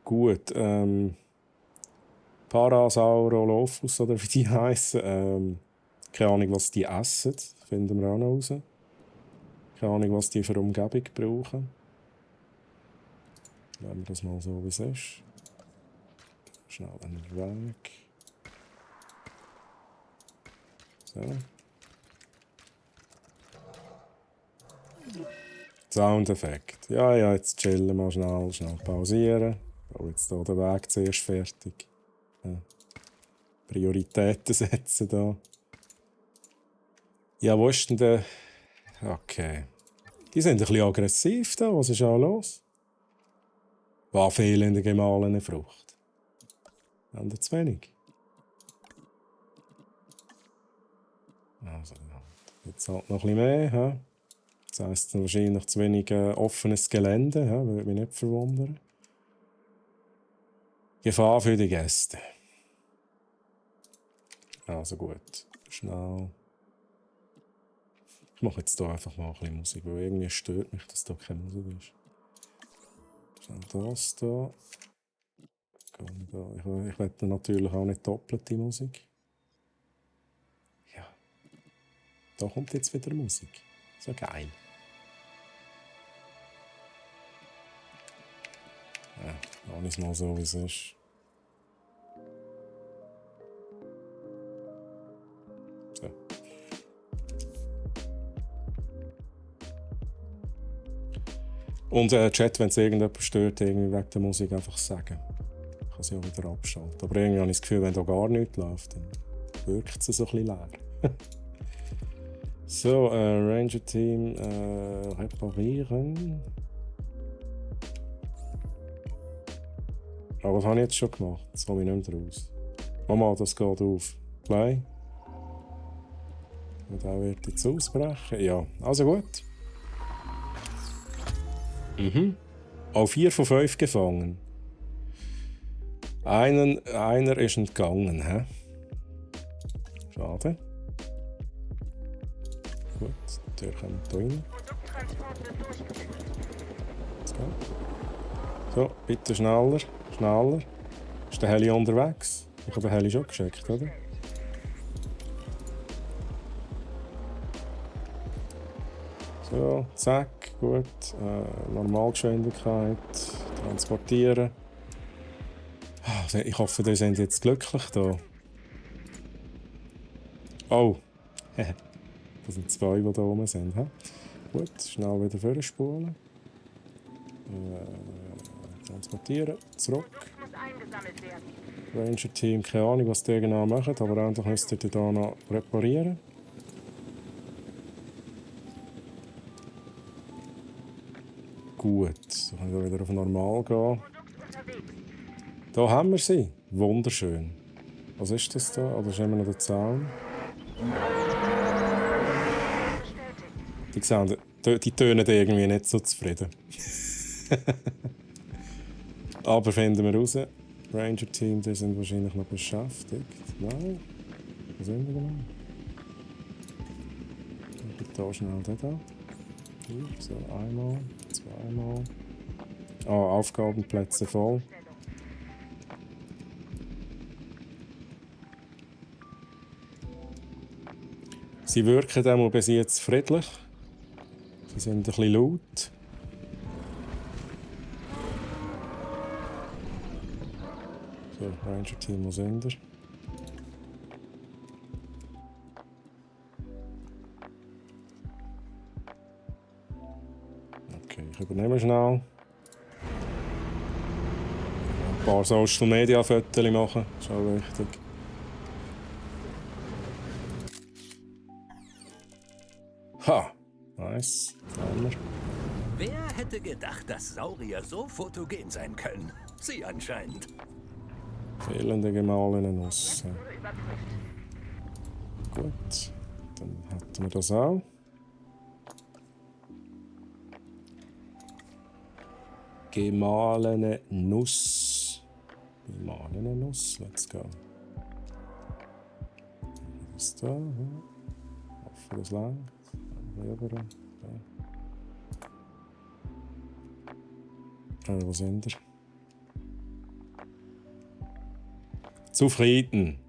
Gut, Parasaurolophus oder wie die heißen. Keine Ahnung, was die essen. Finden wir auch noch raus. Keine Ahnung, was die für Umgebung brauchen. Lassen wir das mal so, wie es ist. Schnell einen Weg. So. Soundeffekt. Ja, jetzt chillen wir schnell pausieren. Oh, jetzt hier den Weg zuerst fertig. Ja. Prioritäten setzen da. Ja, wo ist denn der? Okay. Die sind ein bisschen aggressiv da. Was ist auch los? War fehlende gemahlene Frucht. Haben wir zu wenig? Also, jetzt halt noch ein bisschen mehr. He? Das heisst wahrscheinlich zu wenig offenes Gelände. Würde mich nicht verwundern. Gefahr für die Gäste. Also gut. Schnell. Ich mache jetzt hier einfach mal ein bisschen Musik, weil irgendwie stört mich, dass da keine Musik ist. Schnell das hier. Ich wette natürlich auch nicht doppelte Musik. Ja. Da kommt jetzt wieder Musik. So geil. Ja, alles mal so, wie es ist. So. Und Chat, wenn es irgendjemand stört, irgendwie wegen der Musik, einfach sagen. Ich kann sie auch wieder abschalten. Aber irgendwie habe ich das Gefühl, wenn da gar nichts läuft, dann wirkt es so ein bisschen leer. So, Ranger-Team reparieren. Aber das habe ich jetzt schon gemacht. Das komme ich nicht mehr raus. Mama, das geht auf. Play. Und auch wird jetzt ausbrechen. Ja, also gut. Auch 4 von 5 gefangen. Einer ist entgangen. He? Schade. Gut, die Tür kommt hier rein. So, bitte schneller. Ist der Heli unterwegs? Ich habe den Heli schon geschickt, oder? So, zack, gut. Normalgeschwindigkeit. Transportieren. Ich hoffe, die sind jetzt glücklich hier. Oh. Das sind 2, die da oben sind. He? Gut, schnell wieder vorspulen. Transportieren, zurück. Ranger-Team, keine Ahnung, was die genau machen, aber endlich müsst ihr die hier noch reparieren. Gut, dann können wir wieder auf normal gehen. Da haben wir sie. Wunderschön. Was ist das da? Oder ist immer noch der Zaun? Die tönen irgendwie nicht so zufrieden. Aber finden wir raus. Ranger-Team, die sind wahrscheinlich noch beschäftigt. Nein? Was sind wir genau? Ich gebe hier schnell den da. So, einmal, zweimal. Aufgabenplätze voll. Sie wirken dann bis jetzt friedlich. Sie sind ein bisschen laut. So, Ranger-Team, wo sind wir? Okay, ich übernehme schnell. Ein paar Social-Media-Fotos machen, das ist auch wichtig. Ha! Nice. Wer hätte gedacht, dass Saurier so fotogen sein können? Sie anscheinend. Fehlende gemahlene Nuss. Gut, dann hätten wir das auch. Gemahlene Nuss. Gemahlene Nuss, let's go. Was ist da? Hoffe, das langt. Rüber. Wo sind wir? Zufrieden.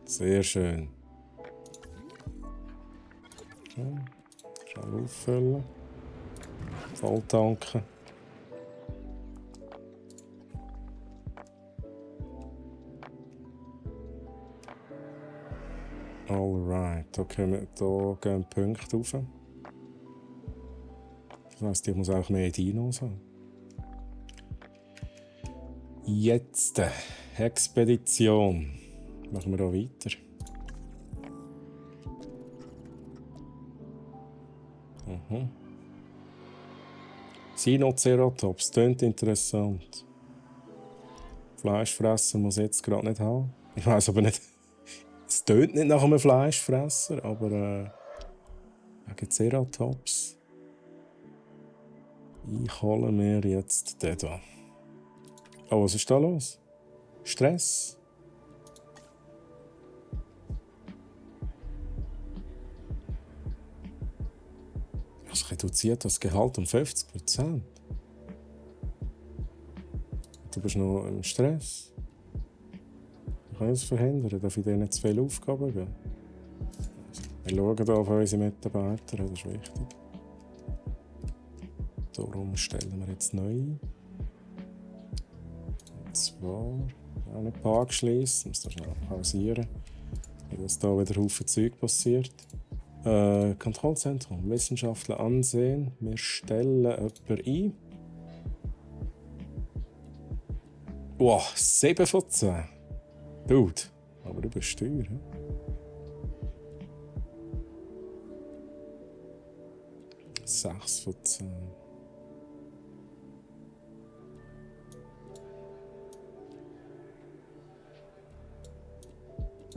Sehr schön. Okay. Schnell auffüllen. Voll tanken. Alright, okay, da gehen Punkte rauf. Das heisst, ich muss auch mehr Dinos haben. Jetzt Expedition. Machen wir da weiter. Sinoceratops, klingt interessant. Fleischfresser muss ich jetzt gerade nicht haben. Ich weiß aber nicht. Es tönt nicht nach einem Fleischfresser, aber wegen Ceratops. Ich hole mir jetzt den hier. Oh, was ist da los? Stress? Es reduziert das Gehalt um 50%. Du bist noch im Stress. Ich kann es verhindern, darf ich denen zu viele Aufgaben geben. Wir schauen hier auf unsere Mitarbeiter, das ist wichtig. Darum stellen wir jetzt neu ein. Und zwar einen Park schließen, muss das schnell pausieren, dass da wieder Haufen Zeug passiert. Kontrollzentrum, Wissenschaftler ansehen, wir stellen jemanden ein. Wow, 7 von 10. Dude, aber du bist teuer. He? 6 von 10.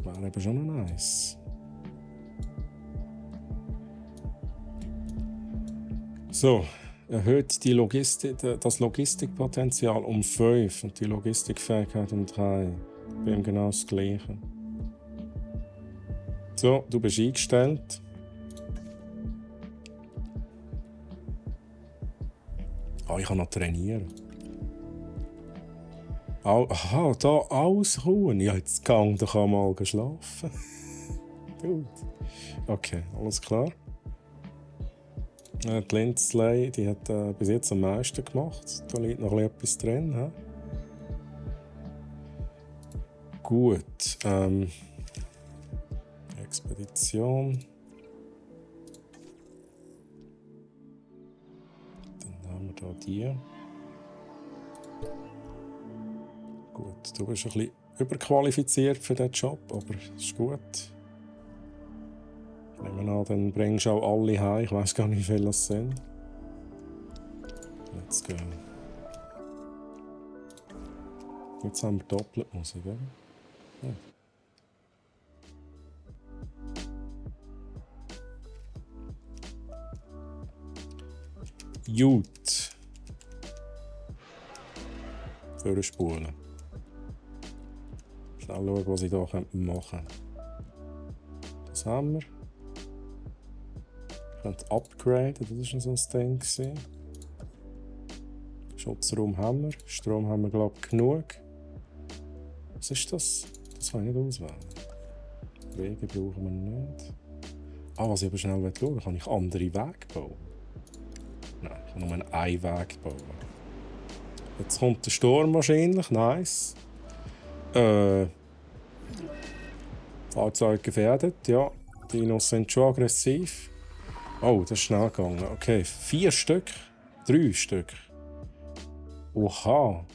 Wäre aber schon noch nice. So, erhöht die das Logistikpotenzial um 5 und die Logistikfähigkeit um 3. Bei ihm genau das Gleiche. So, du bist eingestellt. Ich kann noch trainieren. Aha, da ausruhen. Ja, jetzt gang doch einmal schlafen. Gut. Okay, alles klar. Die Lindsley, die hat bis jetzt am meisten gemacht. Da liegt noch etwas drin. He? Gut. Expedition. Dann haben wir hier die. Gut, du bist ein bisschen überqualifiziert für diesen Job, aber es ist gut. Nehmen wir an, dann bringst du auch alle heim. Ich weiß gar nicht, wie viele das sind. Let's go. Jetzt haben wir doppelt Musik, oder? Ja. Gut. Für Spulen. Schnell schauen, was ich hier machen könnte. Das haben wir. Ich könnte upgraden, das war so ein Ding. Schutzraum haben wir. Strom haben wir, glaube ich, genug. Was ist das? Das kann ich nicht auswählen. Wege brauchen wir nicht. Was ich aber schnell schauen will, kann ich andere Wege bauen? Nein, ich kann nur einen Weg bauen. Jetzt kommt der Sturm wahrscheinlich, nice. Fahrzeug gefährdet, ja. Dinos sind schon aggressiv. Oh, das ist schnell gegangen. Okay, 4 Stück. 3 Stück. Oha.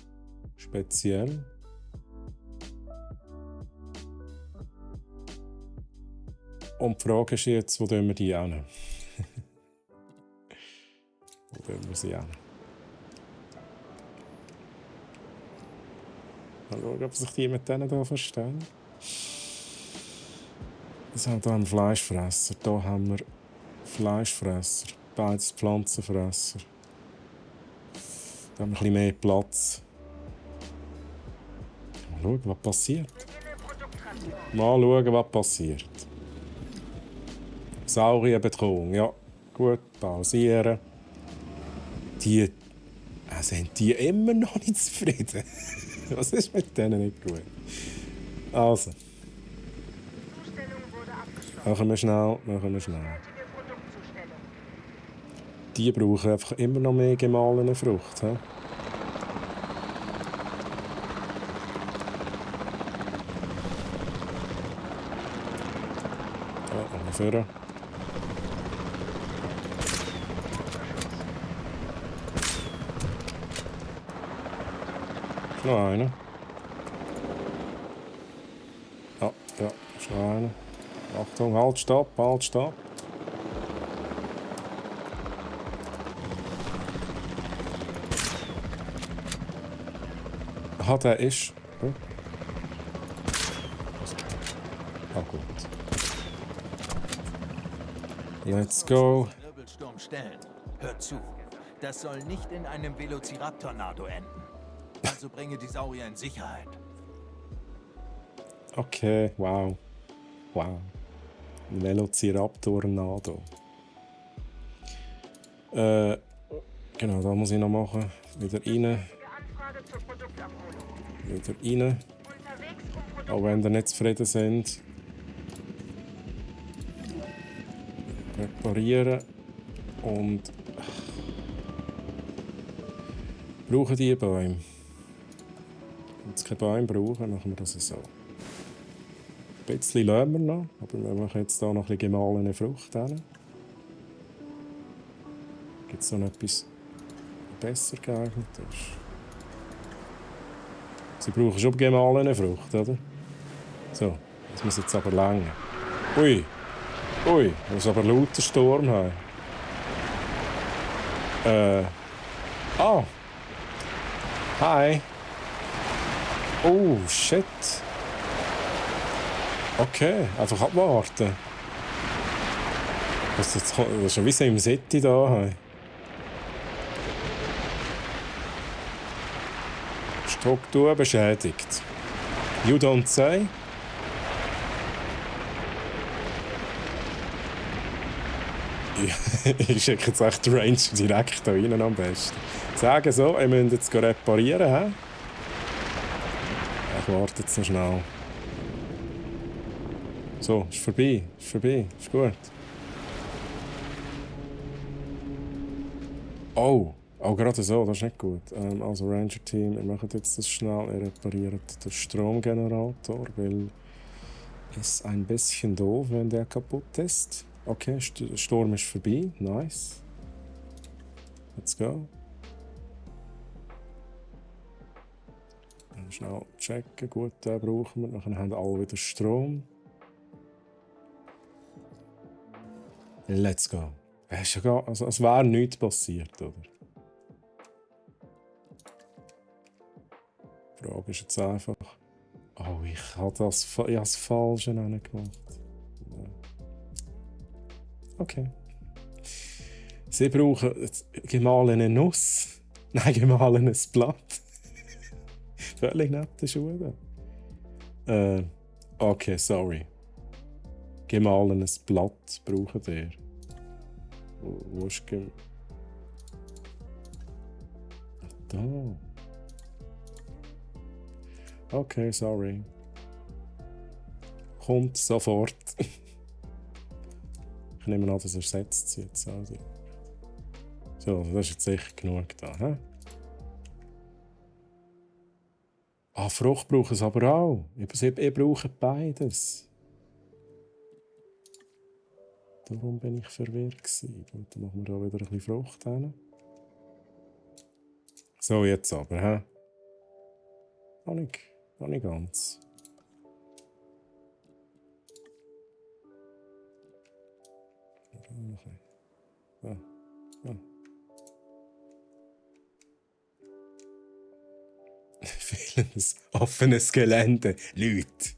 Speziell. Und die Frage ist jetzt, wo tun wir die hin? Wo tun wir sie hin? Mal schauen, ob sich die mit denen hier verstehen. Das haben wir hier einen Fleischfresser. Hier haben wir Fleischfresser. Beides Pflanzenfresser. Da haben wir ein bisschen mehr Platz. Mal schauen, was passiert. Mal schauen, was passiert. Saurierbedrohung, ja. Gut, pausieren. Sind die immer noch nicht zufrieden? Was ist mit denen nicht gut? Also. Machen wir schnell. Die brauchen einfach immer noch mehr gemahlene Frucht. He? Ja, ungefähr. Ist noch einer. Ja, ist noch einer. Achtung, halt, stopp. Aha, der ist. Oh. Gut. Let's go. Wirbelsturm stellen. Hört zu. Das soll nicht in einem Velociraptor-Tornado enden. Also bringe die Saurier in Sicherheit. Okay, wow. Ein Velociraptor-Tornado. Genau, da muss ich noch machen. Wieder rein. Auch wenn ihr nicht zufrieden sind. Reparieren. Und brauchen die Bäume. Wenn wir keine Bäume brauchen, machen wir das so. Ein bisschen lassen wir noch, aber wir machen jetzt hier noch ein bisschen gemahlene Frucht hin. Gibt es noch etwas besser geeignet ist? Sie brauchen schon gemahlene Frucht, oder? So, das muss jetzt aber länger. Ui, ich muss aber lauter Sturm haben. Hi. Oh, shit. Okay, einfach abwarten. Das ist schon wie so im City da. Struktur beschädigt. You don't say. Ich schicke jetzt echt die Range direkt da rein am besten. Sagen so, ihr müsst jetzt reparieren. Ich warte jetzt noch schnell. So, ist vorbei, ist gut. Oh, gerade so, das ist nicht gut. Also Ranger-Team, wir machen jetzt das schnell, ihr repariert den Stromgenerator, weil ist ein bisschen doof, wenn der kaputt ist. Okay, der Sturm ist vorbei, nice. Let's go. Dann schnell checken, gut, den brauchen wir, dann haben alle wieder Strom. Let's go. Also, es wäre nichts passiert, oder? Die Frage ist jetzt einfach... Oh, ich habe das Falsche gemacht. Ja. Okay. Sie brauchen gemahlene Nuss. Nein, gemahlenes Blatt. Völlig nette Schuhe. Okay, sorry. Gemahlenes Blatt brauchen wir. Wo ist da. Okay, sorry. Kommt sofort. Ich nehme an, das ersetzt sie jetzt also. So, das ist jetzt sicher genug da. He? Ah, Frucht brauchen es aber auch. Ich brauche beides. Darum bin ich verwirrt gewesen. Und dann machen wir da wieder ein bisschen Frucht hin. So, jetzt aber, hä? Noch nicht ganz. Ja. Fehlendes offenes Gelände. Leute.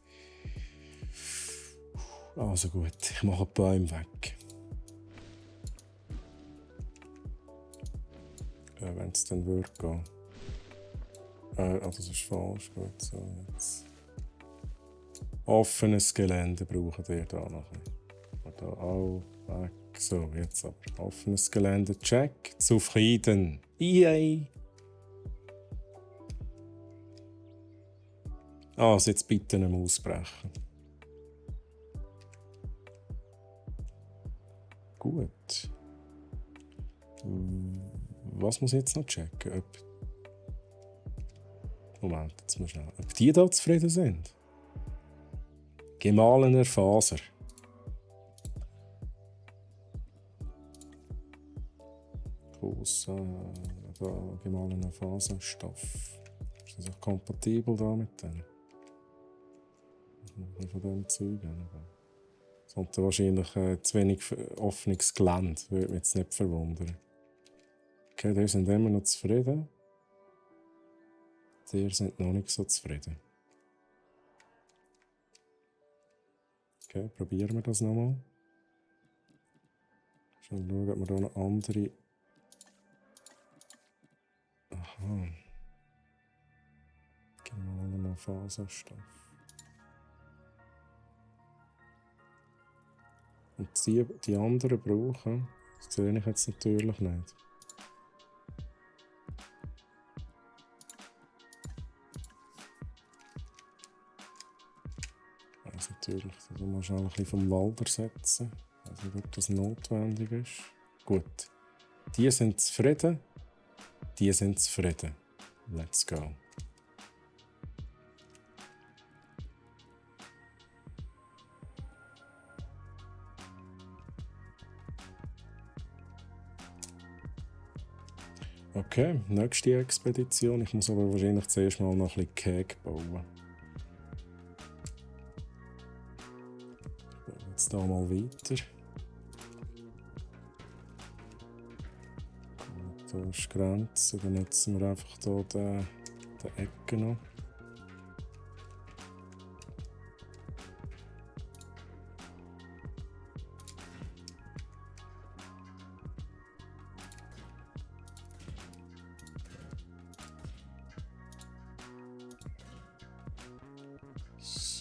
Also gut, ich mache die Bäume weg. Wenn es dann würde gehen. Das ist falsch. Gut, so jetzt. Offenes Gelände brauchen wir da noch. Da auch weg. So, jetzt aber. Offenes Gelände, check. Zufrieden. Yay! Also jetzt bitte nicht mehr ausbrechen. Gut. Was muss ich jetzt noch checken? Moment, jetzt mal schnell. Ob die da zufrieden sind? Gemahlener Faser. Da gemahlener Faserstoff. Ist das auch kompatibel da mit denen? Von dem Zeug. Es hat wahrscheinlich zu wenig offenes Gelände. Würde mich jetzt nicht verwundern. Okay, die sind immer noch zufrieden. Die sind noch nicht so zufrieden. Okay, probieren wir das nochmal. Schauen, ob wir da noch andere. Aha. Gemahlener Faserstoff. Und die anderen brauchen, das sehe ich jetzt natürlich nicht. Also natürlich, da muss man ein bisschen vom Wald ersetzen, also ob das notwendig ist. Gut, die sind zufrieden, die sind zufrieden. Let's go. Okay, nächste Expedition. Ich muss aber wahrscheinlich zuerst mal noch ein bisschen Keg bauen. Ich baue jetzt hier mal weiter. Und da ist die Grenze. Dann nutzen wir einfach hier die Ecke noch.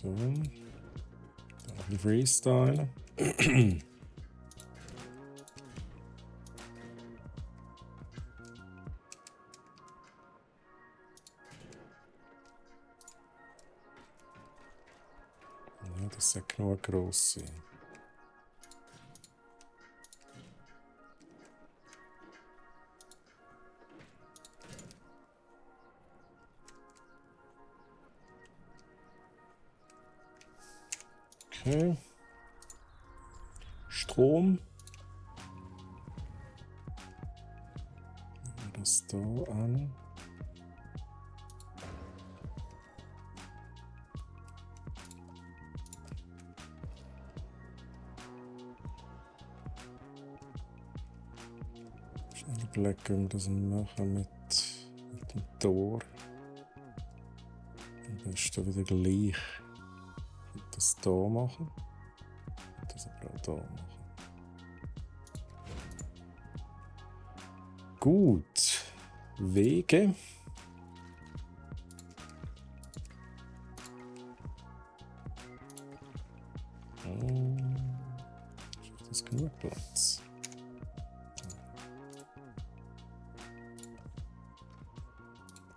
So, ein bisschen freestylen. Ja, das sollte genug gross sein. Okay. Strom. Das da an. Schnell überlegen, wie wir das machen mit dem Tor. Am besten wieder gleich. Das hier machen. Und das aber auch hier machen. Gut. Wege. Ruheplatz.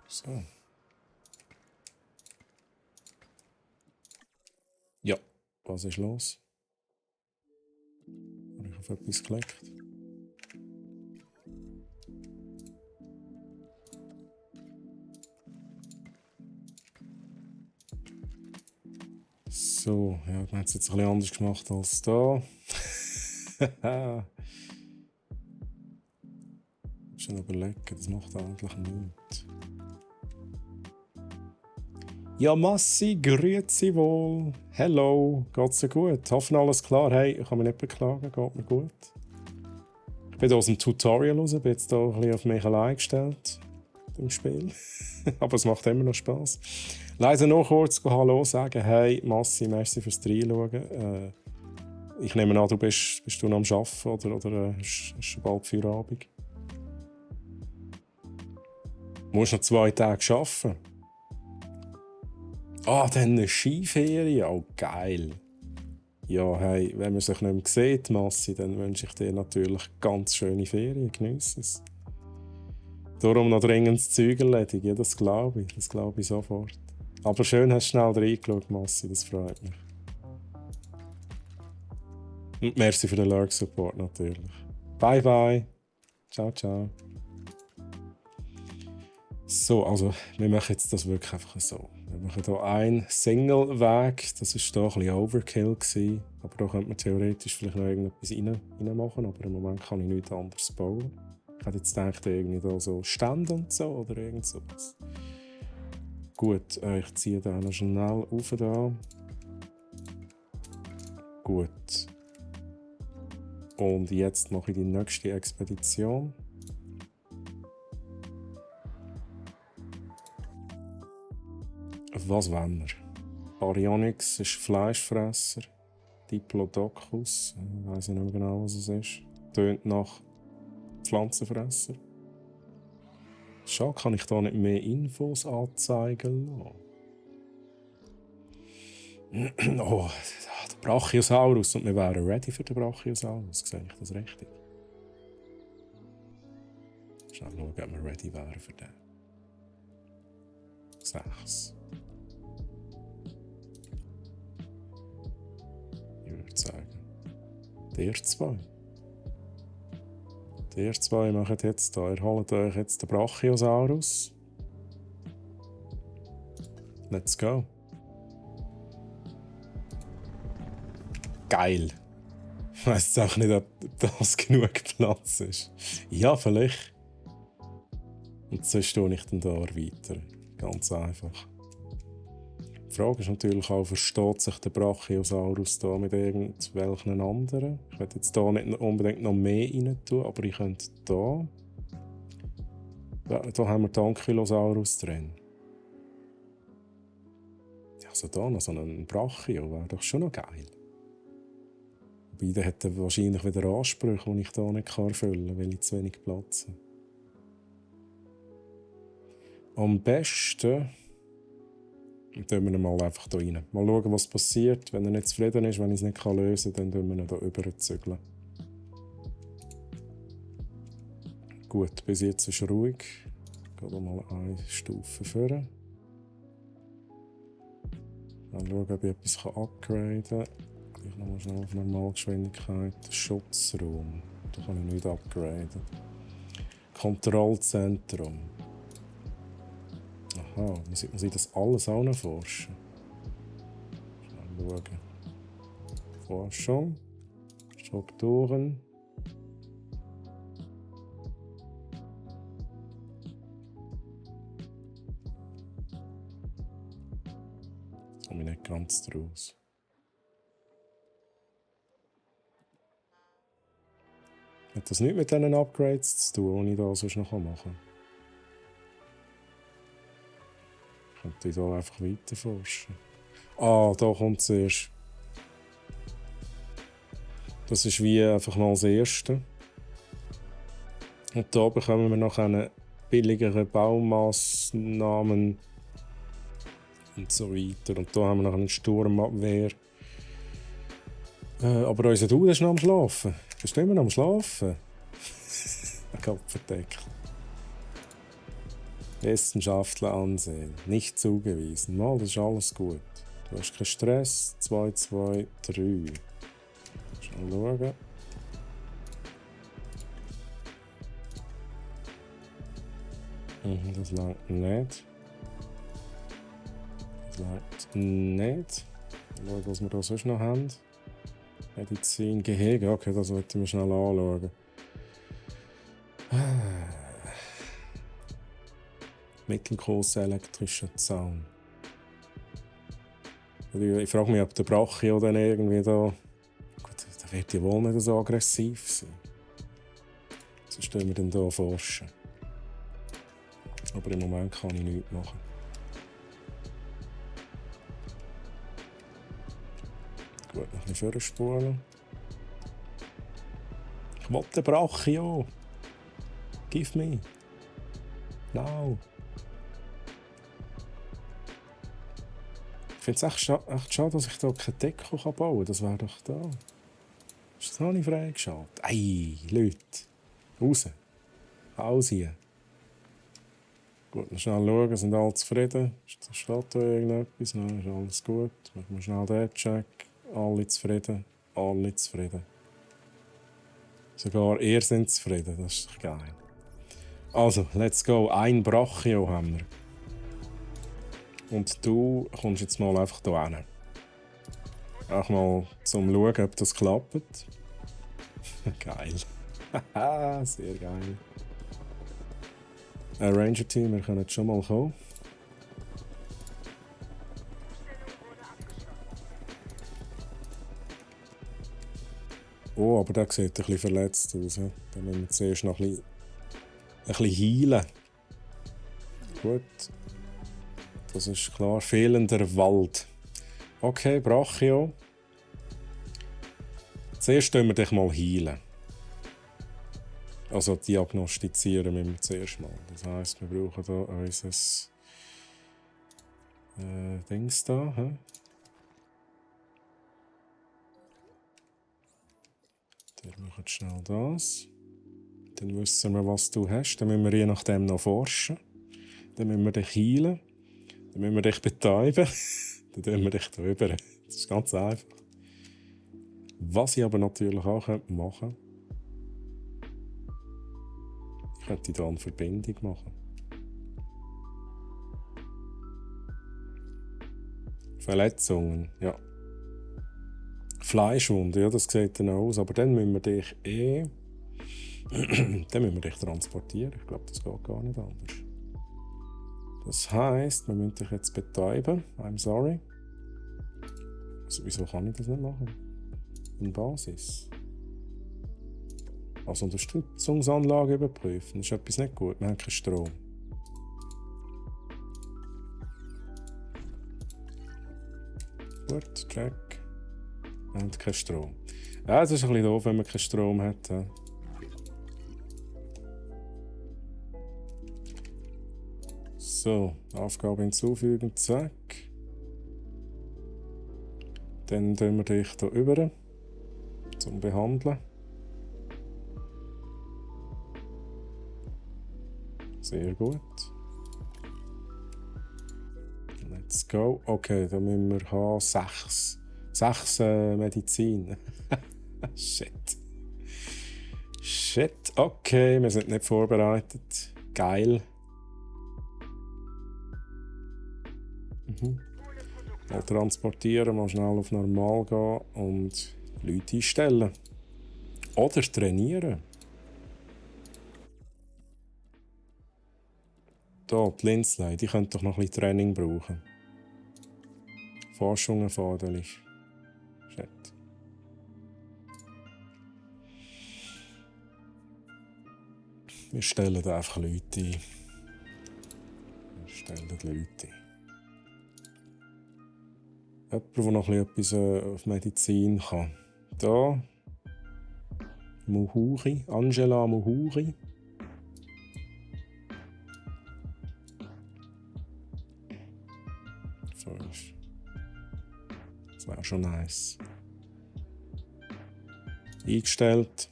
So. Ja, was ist los? Habe ich auf etwas geklickt? So, ja, man hat es jetzt ein bisschen anders gemacht als da. Schon überlegen, das macht eigentlich nichts. Ja, Massi, grüezi wohl. Hello, geht's dir gut? Hoffen alles klar. Hey, ich kann mich nicht beklagen, geht mir gut. Ich bin aus dem Tutorial raus, bin jetzt hier ein bisschen auf mich allein gestellt im Spiel. Aber es macht immer noch Spass. Leise noch kurz Hallo sagen. Hey, Massi, merci fürs Reinschauen. Ich nehme an, bist du noch am Arbeiten oder hast schon bald Feierabend? Du musst noch 2 Tage arbeiten. Ah, dann eine Skiferie. Oh, geil. Ja, hey, wenn man sich nicht mehr sieht, Massi, dann wünsche ich dir natürlich ganz schöne Ferien. Geniesse es. Darum noch dringend das Zeug erledigen. Ja, das glaube ich. Das glaube ich sofort. Aber schön hast du schnell reingeschaut, Massi. Das freut mich. Und merci für den Lurk-Support natürlich. Bye, bye. Ciao, ciao. So, also, wir machen jetzt das wirklich einfach so. Wir machen hier einen Single-Weg. Das war hier ein bisschen Overkill gewesen. Aber da könnte man theoretisch vielleicht noch irgendetwas reinmachen. Aber im Moment kann ich nichts anderes bauen. Ich hätte jetzt gedacht, irgendwie da so Stände und so oder irgend sowas. Gut, ich ziehe den noch schnell rauf da. Gut. Und jetzt mache ich die nächste Expedition. Was wollen wir? Baryonyx ist Fleischfresser. Diplodocus, ich weiss nicht mehr genau, was es ist. Tönt nach Pflanzenfresser. Schade, kann ich da nicht mehr Infos anzeigen lassen? Oh, der Brachiosaurus. Und wir wären ready für den Brachiosaurus. Sehe ich das richtig? Schnell schauen, ob wir ready wären für den. 6. Ich würde sagen, der 2. Der 2 macht jetzt da. Ihr holt euch jetzt den Brachiosaurus. Let's go. Geil. Ich weiss jetzt auch nicht, ob das genug Platz ist. Ja, vielleicht. Und so stehe ich dann da weiter. Ganz einfach. Die Frage ist natürlich auch, versteht sich der Brachiosaurus da mit irgendwelchen anderen? Ich werde jetzt hier nicht unbedingt noch mehr rein tun, aber ich könnte da. Da haben wir den Ankylosaurus drin. Also da noch so einen Brachio wäre doch schon noch geil. Wobei, der hat wahrscheinlich wieder Ansprüche, die ich hier nicht erfüllen kann, weil ich zu wenig Platz habe. Am besten tun wir ihn mal einfach hier rein. Mal schauen, was passiert. Wenn er nicht zufrieden ist, wenn ich es nicht lösen kann, dann tun wir ihn hier rüberzügeln. Gut, bis jetzt ist ruhig. Ich gehe mal eine Stufe vor. Mal schauen, ob ich etwas upgraden kann. Ich nochmal schnell auf Normalgeschwindigkeit. Schutzraum. Da kann ich nicht upgraden. Kontrollzentrum. Aha, muss ich das alles anforschen? Schnell schauen. Forschung. Strukturen. Jetzt komme ich nicht ganz draus. Hat das nichts mit diesen Upgrades zu tun, die ich da sonst noch machen kann? Könnte ich hier einfach weiter forschen. Ah, da kommt es erst. Das ist wie einfach mal das Erste. Und da bekommen wir noch eine billigere Baumaßnahmen und so weiter. Und da haben wir noch eine Sturmabwehr. Aber unser Dude ist noch am Schlafen. Bist du immer noch am Schlafen? Kopfverdeckel. Wissenschaftler ansehen. Nicht zugewiesen. Mal, das ist alles gut. Du hast keinen Stress. 2, 2, 3. Schon schauen. Das langt nicht. Das langt nicht. Schauen, was wir da sonst noch haben. Medizin, Gehege. Okay, das sollte ich mir schnell anschauen. Mittelgroßer elektrischer Zaun. Ich frage mich, ob der Brachio dann irgendwie da... Gut, der wird ja wohl nicht so aggressiv sein. Sonst können wir dann hier forschen. Aber im Moment kann ich nichts machen. Gut, noch ein bisschen vorspulen. Ich will den Brachio. Give me. Now. Ich finde es echt schade, dass ich hier keine Deko bauen kann. Das wäre doch da. Das habe ich freigeschaltet. Ei, Leute. Raus. Alles hier. Gut, dann schnell schauen, sind alle zufrieden? Steht da irgendetwas? Nein, ist alles gut. Machen wir schnell den Check. Alle zufrieden. Alle zufrieden. Sogar ihr seid zufrieden. Das ist doch geil. Also, let's go. Ein Brachio haben wir. Und du kommst jetzt mal einfach hier hin. Auch mal zum Schauen, ob das klappt. Geil. Sehr geil. Ranger-Team, wir können jetzt schon mal kommen. Oh, aber der sieht ein bisschen verletzt aus. He? Da müssen wir zuerst noch ein bisschen heilen. Gut. Das ist klar. Fehlender Wald. Okay, Brachio. Zuerst müssen wir dich mal heilen. Also diagnostizieren müssen wir zuerst mal. Das heisst, wir brauchen hier unser Dings da. He? Wir machen schnell das. Dann wissen wir, was du hast. Dann müssen wir je nachdem noch forschen. Dann müssen wir dich heilen. Dann müssen wir dich betäuben. Dann tun wir dich drüber. Das ist ganz einfach. Was ich aber natürlich auch machen könnte, ich könnte hier eine Verbindung machen. Verletzungen, ja. Fleischwunde, ja, das sieht dann aus. Aber dann müssen wir dich dann müssen wir dich transportieren. Ich glaube, das geht gar nicht anders. Das heisst, wir müssen dich jetzt betäuben. I'm sorry. Also, wieso kann ich das nicht machen? In Basis. Als Unterstützungsanlage überprüfen. Das ist etwas nicht gut. Wir haben keinen Strom. Gut, check. Wir haben keinen Strom. Ja, es ist ein bisschen doof, wenn man keinen Strom hat. Ja. So, Aufgabe hinzufügen, zack. Dann tun wir dich hier rüber zum Behandeln. Sehr gut. Let's go. Okay, dann müssen wir haben 6 Medizin. Shit. Shit. Okay, wir sind nicht vorbereitet. Geil. Mal transportieren, mal schnell auf normal gehen und Leute einstellen. Oder trainieren. Hier, die Linsley, die könnte doch noch ein bisschen Training brauchen. Forschung erforderlich. Shit. Wir stellen einfach Leute ein. Wir stellen Leute ein. Jemand, der noch etwas auf Medizin kann. Da. Muhuri. Angela Muhuri. Das wäre schon nice. Eingestellt.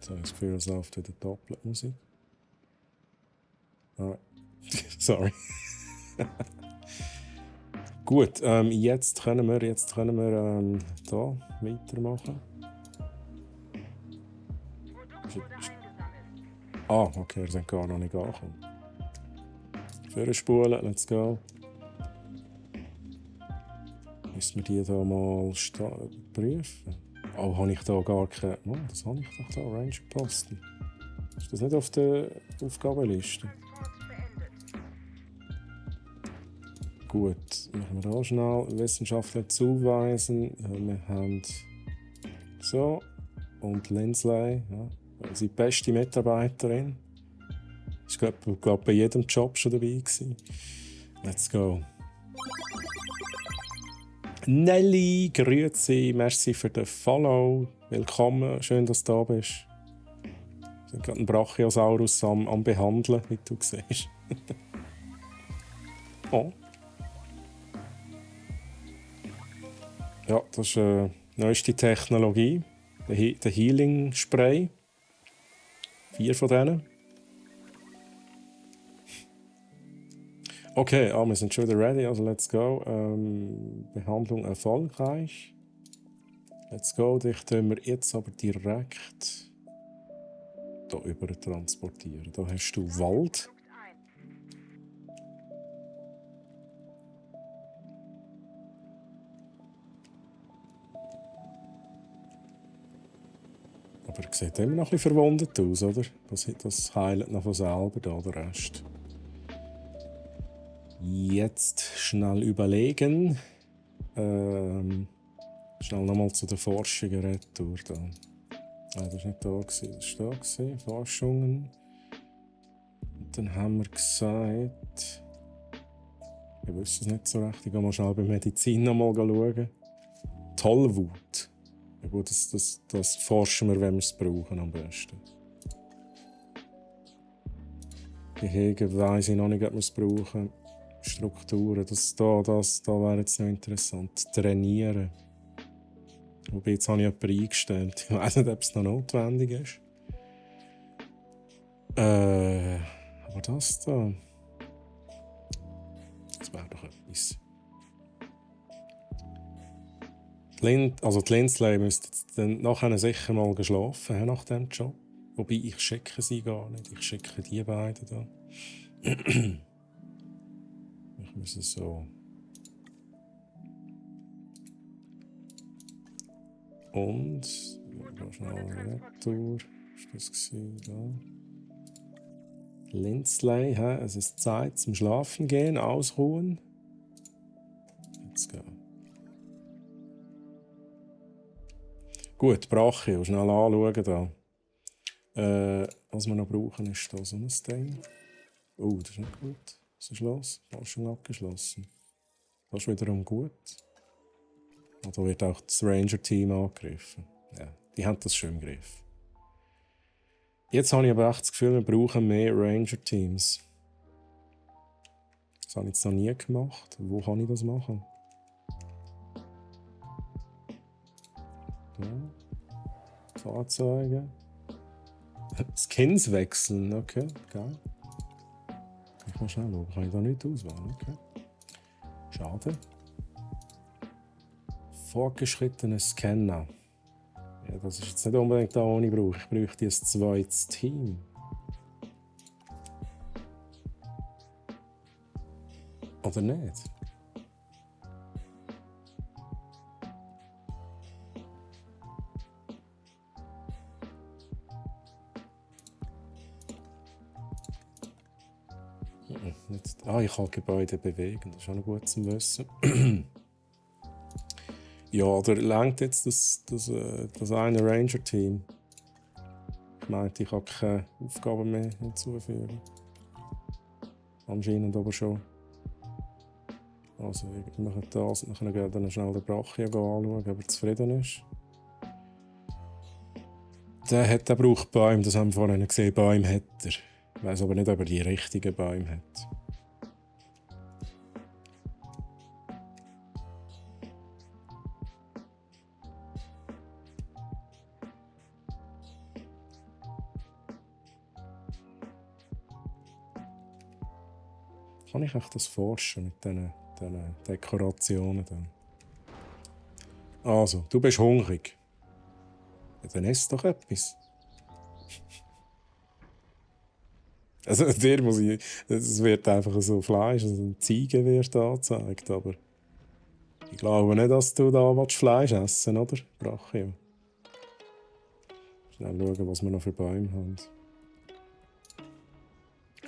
So, ich habe das Gefühl, es läuft wieder doppelt Musik. Ah, sorry. Gut, jetzt können wir da weitermachen. Ah, okay, wir sind gar noch nicht angekommen. Vorspulen, let's go. Müssen wir die da mal prüfen? Oh, habe ich da gar keine... Oh, das habe ich doch da, Ranger-Posten. Ist das nicht auf der Aufgabenliste? Gut, machen wir da schnell. Wissenschaftler zuweisen. Wir haben so. Und Lindsley, ja, unsere beste Mitarbeiterin. Ich glaube, bei jedem Job schon dabei gewesen. Let's go. Nelly, grüezi, merci für den Follow. Willkommen, schön, dass du da bist. Wir sind gerade einen Brachiosaurus am Behandeln, wie du siehst. Oh. Ja, das ist neueste Technologie. Der Healing Spray. 4 von denen. Okay, wir sind schon wieder ready, also let's go. Behandlung erfolgreich. Let's go, dich tun wir jetzt aber direkt hier über transportieren. Da hast du Wald. Aber er sieht immer noch ein bisschen verwundet aus, oder? Das heilt noch von selber, da, der Rest. Jetzt schnell überlegen. Schnell nochmal zu den Forschungen retour. Nein, das war nicht da, das war da. Forschungen. Und dann haben wir gesagt... Ich wüsste es nicht so recht. Ich gehe mal schnell bei Medizin nochmal schauen. Tollwut. Ja gut, das forschen wir, wenn wir es brauchen am besten. Gehege weiss ich noch nicht, ob wir es brauchen. Strukturen, das wäre jetzt noch interessant. Trainieren. Wobei, jetzt habe ich jemanden eingestellt. Ich weiss nicht, ob es noch notwendig ist. Aber das da... Das wäre doch etwas. Die Lindsley müsste dann nachher sicher mal geschlafen haben nach diesem Job. Wobei, ich schicke sie gar nicht. Ich schicke die beiden da. Ich muss es so... Und... Da schnell retour. Was war das da? Lindsley, es ist Zeit zum Schlafen gehen, ausruhen. Let's go. Gut, Brachio, schnell anschauen da. Was wir noch brauchen, ist da so ein Ding. Oh, das ist nicht gut. Was ist los? Forschung abgeschlossen. Das ist wiederum gut. Da wird auch das Ranger-Team angegriffen. Ja, die haben das schon im Griff. Jetzt habe ich aber echt das Gefühl, wir brauchen mehr Ranger-Teams. Das habe ich jetzt noch nie gemacht. Wo kann ich das machen? Da. Fahrzeuge. Skins wechseln, okay, geil. Ich muss schnell schauen, kann ich da nicht auswählen, okay. Schade. Fortgeschrittene Scanner. Ja, das ist jetzt nicht unbedingt da, was ich brauche. Ich bräuchte ein zweites Team. Oder nicht? Ich kann Gebäude bewegen, das ist auch noch gut zu wissen. Ja, oder lenkt jetzt das eine Ranger-Team? Ich meinte, ich kann keine Aufgaben mehr hinzufügen. Anscheinend aber schon. Also, wir machen das und dann gehen wir schnell den Brachio anschauen, ob er zufrieden ist. Der braucht Bäume, das haben wir vorhin gesehen, Bäume hat er. Ich weiss aber nicht, ob er die richtigen Bäume hat. Kann ich echt das forschen mit diesen Dekorationen dann? Also, du bist hungrig. Ja, dann isst doch etwas. Also, dir muss ich... Es wird einfach so Fleisch, also ein Ziege wird angezeigt, aber... Ich glaube nicht, dass du da Fleisch essen willst, oder? Brachio. Schnell schauen, was wir noch für Bäume haben.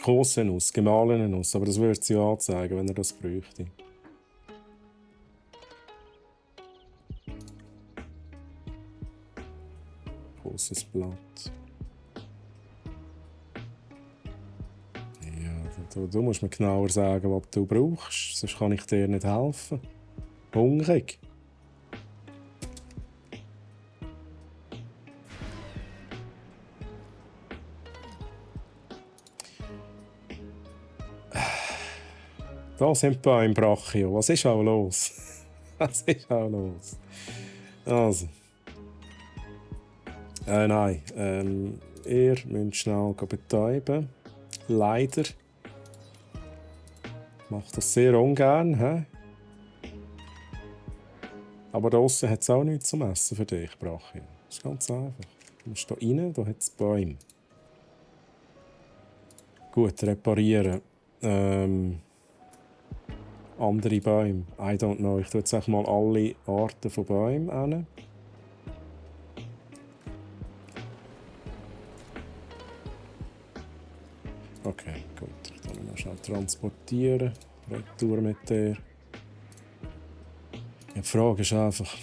Kokosnuss, gemahlene Nuss, aber das würde sie ja anzeigen, wenn er das bräuchte. Großes Blatt. Ja, du musst mir genauer sagen, was du brauchst, sonst kann ich dir nicht helfen. Hungrig. Da sind Bäume, Brachio. Was ist auch los? Was ist auch los? Also. Nein. Ihr müsst schnell betäuben. Leider. Ich mache das sehr ungern. He? Aber da draussen hat es auch nichts zum Essen für dich, Brachio. Das ist ganz einfach. Du musst hier rein, da hat es Bäume. Gut, reparieren. Andere Bäume. I don't know. Ich tue jetzt mal alle Arten von Bäumen hin. Okay, gut. Ich kann ihn noch schnell transportieren. Retour mit der. Ja, die Frage ist einfach...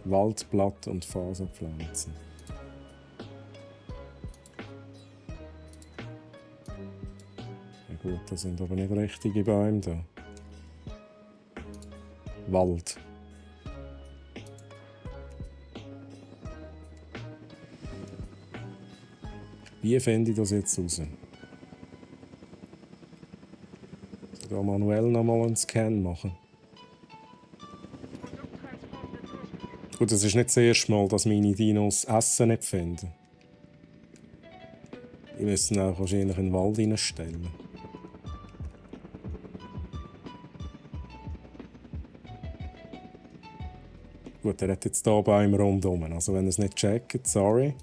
Waldblatt und Faserpflanzen. Ja gut, das sind aber nicht richtige Bäume da. Wald. Wie finde ich das jetzt raus? Ich da manuell nochmal einen Scan machen. Gut, es ist nicht das erste Mal, dass meine Dinos Essen nicht finden. Die müssen auch wahrscheinlich in den Wald reinstellen. Gut, er hat jetzt hier Bäume rundherum. Also wenn er es nicht checkt, sorry.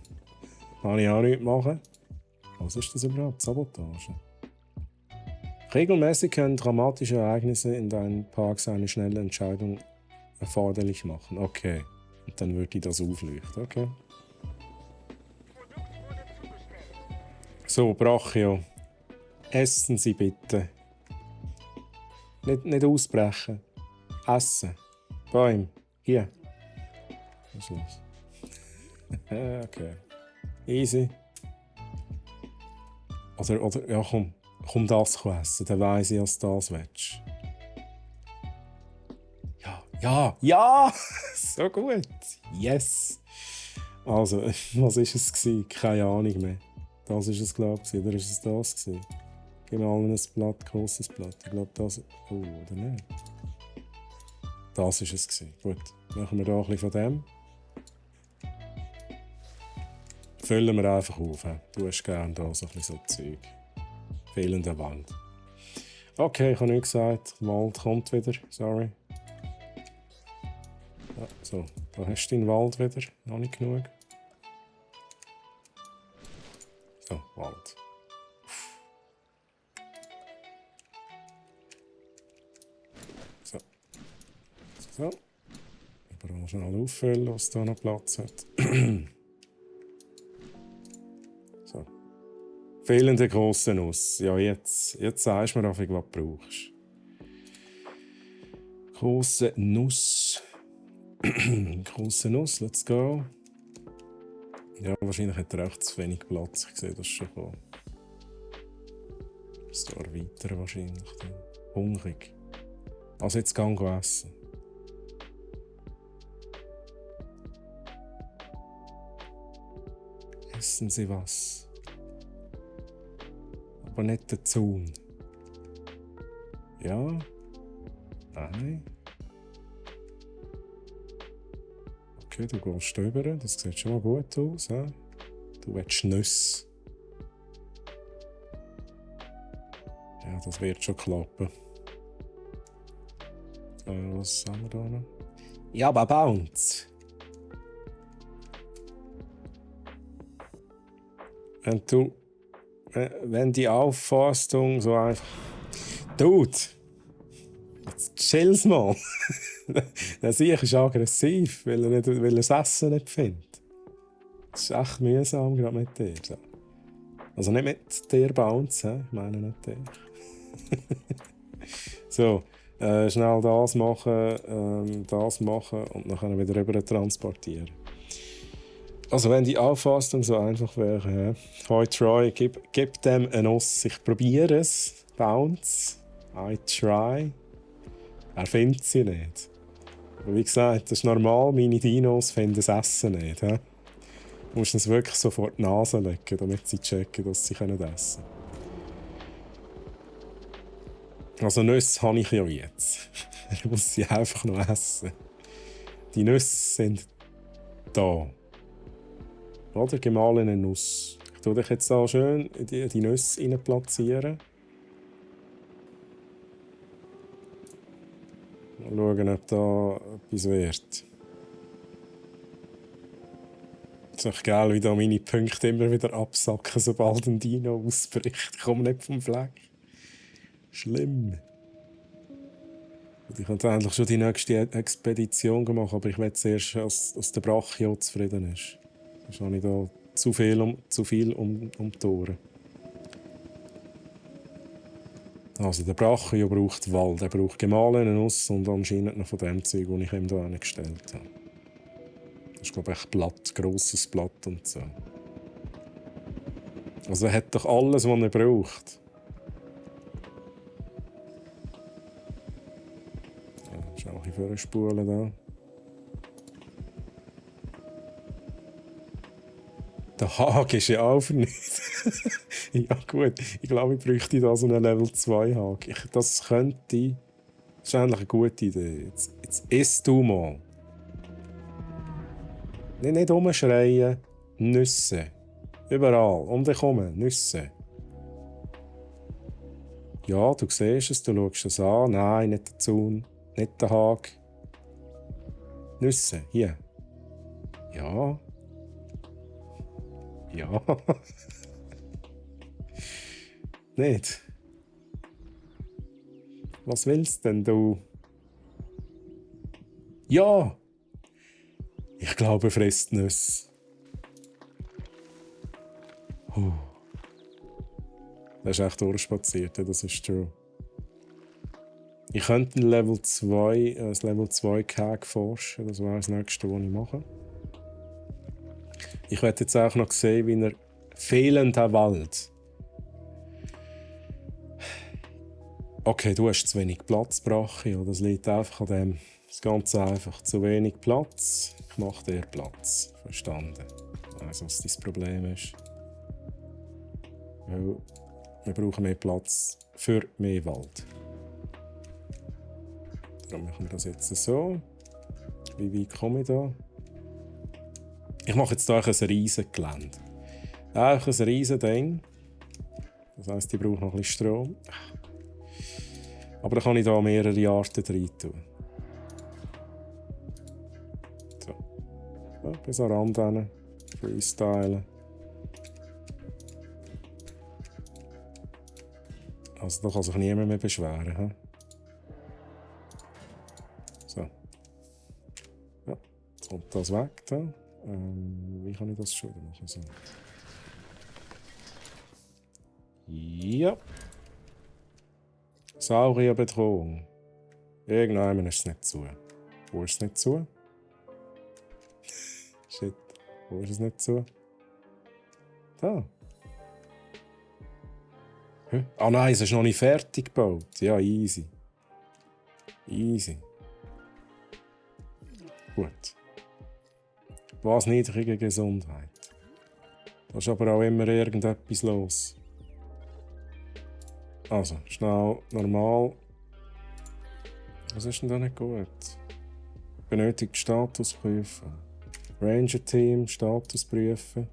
Kann ich auch nichts machen. Was ist das überhaupt? Sabotage? Regelmäßig können dramatische Ereignisse in deinen Parks eine schnelle Entscheidung erforderlich machen. Okay. Und dann würde ich das aufleuchten. Okay. So, Brachio. Essen Sie bitte. Nicht ausbrechen. Essen. Bäume. Hier. Was ist los? Okay. Easy. Oder ja, komm das essen, dann weiss ich, dass du das willst. Ja! So gut! Yes! Also, was war es? Keine Ahnung mehr. Das war es, glaube ich. Oder war es das? Gib mir allen ein Blatt, großes Blatt. Ich glaube, das... Oh, oder nicht? Das war es. Gut, machen wir da ein bisschen von dem. Füllen wir einfach auf. He? Du hast gerne da so ein bisschen so Zeug. Fehlender Wald. Okay, ich habe nichts gesagt. Der Wald kommt wieder. Sorry. Ja, so, da hast du den Wald wieder. Noch nicht genug. So, Wald. So. So. Überall schnell auffüllen, was da noch Platz hat. So. Fehlende grosse Nuss. Ja, jetzt sagst du mir einfach, was du brauchst. Grosse Nuss. Grosse Nuss, let's go. Ja, wahrscheinlich hat er echt zu wenig Platz. Ich sehe das schon kommen. Das da erweitern wahrscheinlich. Hungrig. Also jetzt gehen wir essen. Essen Sie was. Aber nicht den Zaun. Ja? Nein? Okay, du gehst rüber. Das sieht schon mal gut aus. He? Du willst Nüsse. das wird schon klappen. Was haben wir da noch? Ja, aber Bounce. Wenn die Aufforstung so einfach... Dude! Jetzt chill's mal! Der Sieg ist aggressiv, weil er das Essen nicht findet. Das ist echt mühsam, gerade mit dir. Also nicht mit dir Bounce, ich meine nicht dir. So, schnell das machen und dann wieder rüber transportieren. Also wenn die Auffassung so einfach wäre, «Hoi Troy, gib dem einen Nuss, ich probiere es, Bounce, I try». Er findet sie nicht. Aber wie gesagt, das ist normal, meine Dinos finden das Essen nicht. He? Du musst es wirklich so vor die Nase legen, damit sie checken, dass sie essen können. Also Nüsse habe ich ja jetzt. Ich muss sie einfach noch essen. Die Nüsse sind da. Oder gemahlene Nuss. Ich tue dich jetzt da schön die Nüsse rein platzieren. Mal schauen, ob da etwas wird. Es ist echt geil, wie da meine Punkte immer wieder absacken, sobald ein Dino ausbricht. Ich komme nicht vom Fleck. Schlimm. Ich habe eigentlich schon die nächste Expedition gemacht, aber ich will zuerst, dass der Brachio zufrieden ist. Sonst habe ich da zu viel um die Ohren. Also der Brachio braucht Wald, er braucht gemahlene Nuss und anscheinend noch von dem Zeug, das ich ihm hier hingestellt habe. Das ist, glaube ich, echt Blatt, grosses Blatt und so. Also er hat doch alles, was er braucht. Ja, schau ich vorspulen da. Der Hag ist ja auch nicht. Ja gut, ich glaube, ich bräuchte da so einen Level 2 Hag. Das ist eigentlich eine gute Idee. Jetzt isst du mal. Nicht rumschreien, Nüsse. Überall, um dich herum, Nüsse. Ja, du siehst es, du schaust es an. Nein, nicht der Zaun, nicht der Hag. Nüsse, hier. Ja. Ja. Nicht. Was willst denn du? Ja. Ich glaube, er frisst Nüsse. Das ist echt durchspaziert, das ist true. Ich könnte ein Level 2 Keg forschen, das wäre das nächste, was ich mache. Ich werde jetzt auch noch sehen, wie er fehlender Wald. Okay, du hast zu wenig Platz, Brachio. Das liegt einfach an dem. Das Ganze einfach zu wenig Platz. Ich mache dir Platz. Verstanden. Ich weiss, was dein Problem ist. Weil wir brauchen mehr Platz für mehr Wald. Darum machen wir das jetzt so. Wie weit komme ich da? Ich mache jetzt hier ein riesen Gelände. Einfach ein riesen Ding. Das heisst, ich brauche noch ein bisschen Strom. Aber dann kann ich hier mehrere Arten rein tun. So. Ja, bis an den Rand hin. Freestylen. Also da kann sich niemand mehr beschweren. He? So. Ja, jetzt kommt das weg. Da. Wie kann ich das schon machen? So. Ja. Saurierbedrohung. Irgendjemand ist es nicht zu. Wo ist es nicht zu? Shit. Wo ist es nicht zu? Da. Hä? Ah nein, es ist noch nicht fertig gebaut. Ja, easy. Easy. Gut. Was niedrige Gesundheit. Da ist aber auch immer irgendetwas los. Also, schnell, normal. Was ist denn da nicht gut? Benötigt Status prüfen. Ranger-Team, Status prüfen.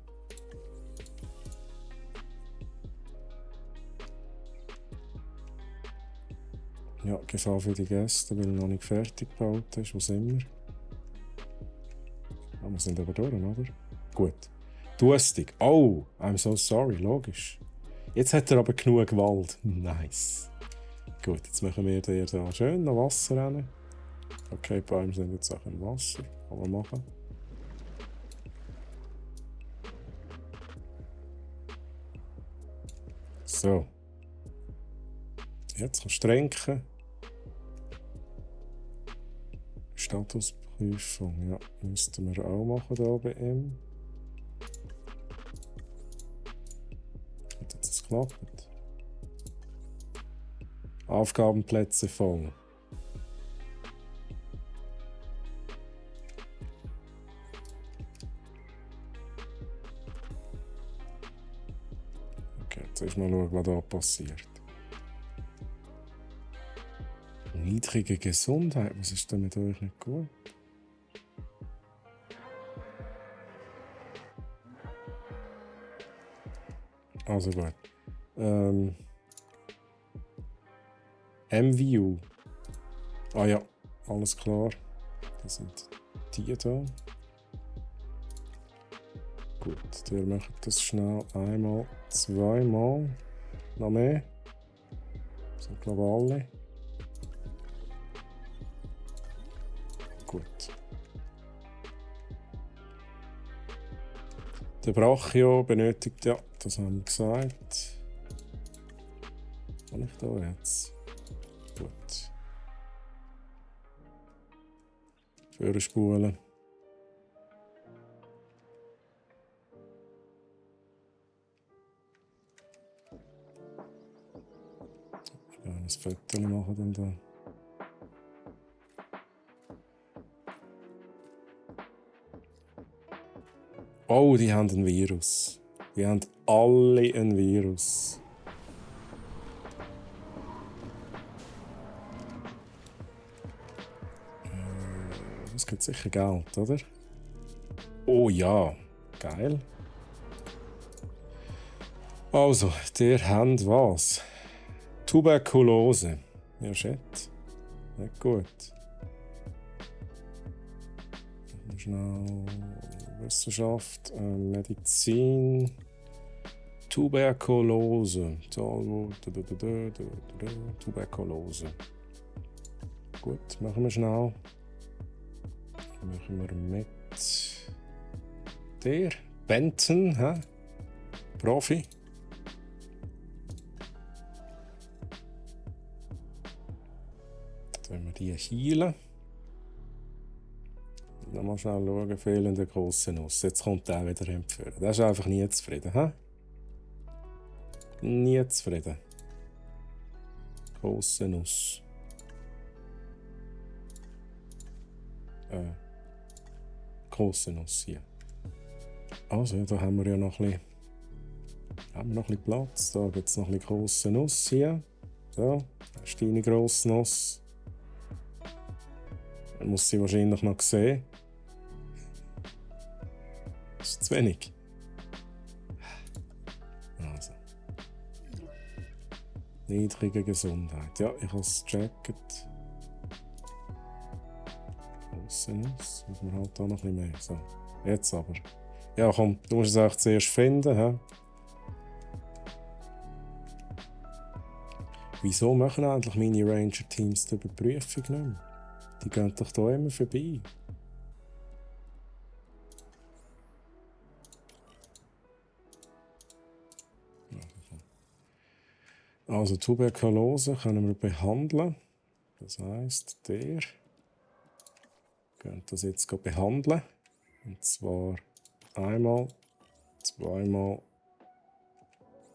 Gefahr für die Gäste, weil er noch nicht fertig gebaut ist. Wo sind wir? Ah, wir sind aber durch, oder? Gut. Durstig. Oh, I'm so sorry, logisch. Jetzt hat er aber genug Gewalt. Nice. Gut, jetzt machen wir dir da schön noch Wasser rein. Okay, die Bäume sind jetzt auch im Wasser. Kann man machen. So. Jetzt kannst du tränken. Statusprüfung, ja, müssten wir auch machen hier bei ihm. Hat jetzt das geklappt? Aufgabenplätze voll. Okay, jetzt erst mal schauen, was da passiert. Niedrige Gesundheit, was ist denn mit euch nicht gut? Also gut. MVU. Ah ja, alles klar. Das sind die da. Gut, ihr macht das schnell einmal, zweimal. Noch mehr. Das sind glaube ich alle. Gut. Der Brachio benötigt, ja, das haben wir gesagt. Kann ich da jetzt? Gut. Vorspulen. Ja, ein Foto machen dann da. Oh, die haben ein Virus. Die haben alle ein Virus. Das gibt sicher Geld, oder? Oh ja, geil. Also, der hat was? Tuberkulose. Ja, shit. Nicht gut. Schnell. Wissenschaft, Medizin, Tuberkulose. Tuberkulose. Gut, machen wir schnell. Machen wir mit der Benton, hä? Profi. Dann wir die healen. Nochmal schnell schauen, fehlende grosse Nuss. Jetzt kommt der wieder empfehlen. Der ist einfach nie zufrieden, hä? Nie zufrieden. Grosse Nuss. Grosse Nuss hier. Also, ja, da haben wir ja noch ein bisschen Platz. Da gibt es noch ein bisschen grosse Nuss hier. Da, das ist deine grosse Nuss. Man muss sie wahrscheinlich noch sehen. Das ist zu wenig. Also. Niedrige Gesundheit. Ja, ich habe es gecheckt. Grosse Nuss. Muss man halt da noch ein bisschen mehr. So. Jetzt aber. Ja, komm, du musst es auch zuerst finden. He? Wieso machen eigentlich meine Ranger-Teams die Überprüfung nicht mehr? Die gehen doch hier immer vorbei. Also Tuberkulose können wir behandeln. Das heisst, der könnt das jetzt behandeln. Und zwar einmal, zweimal.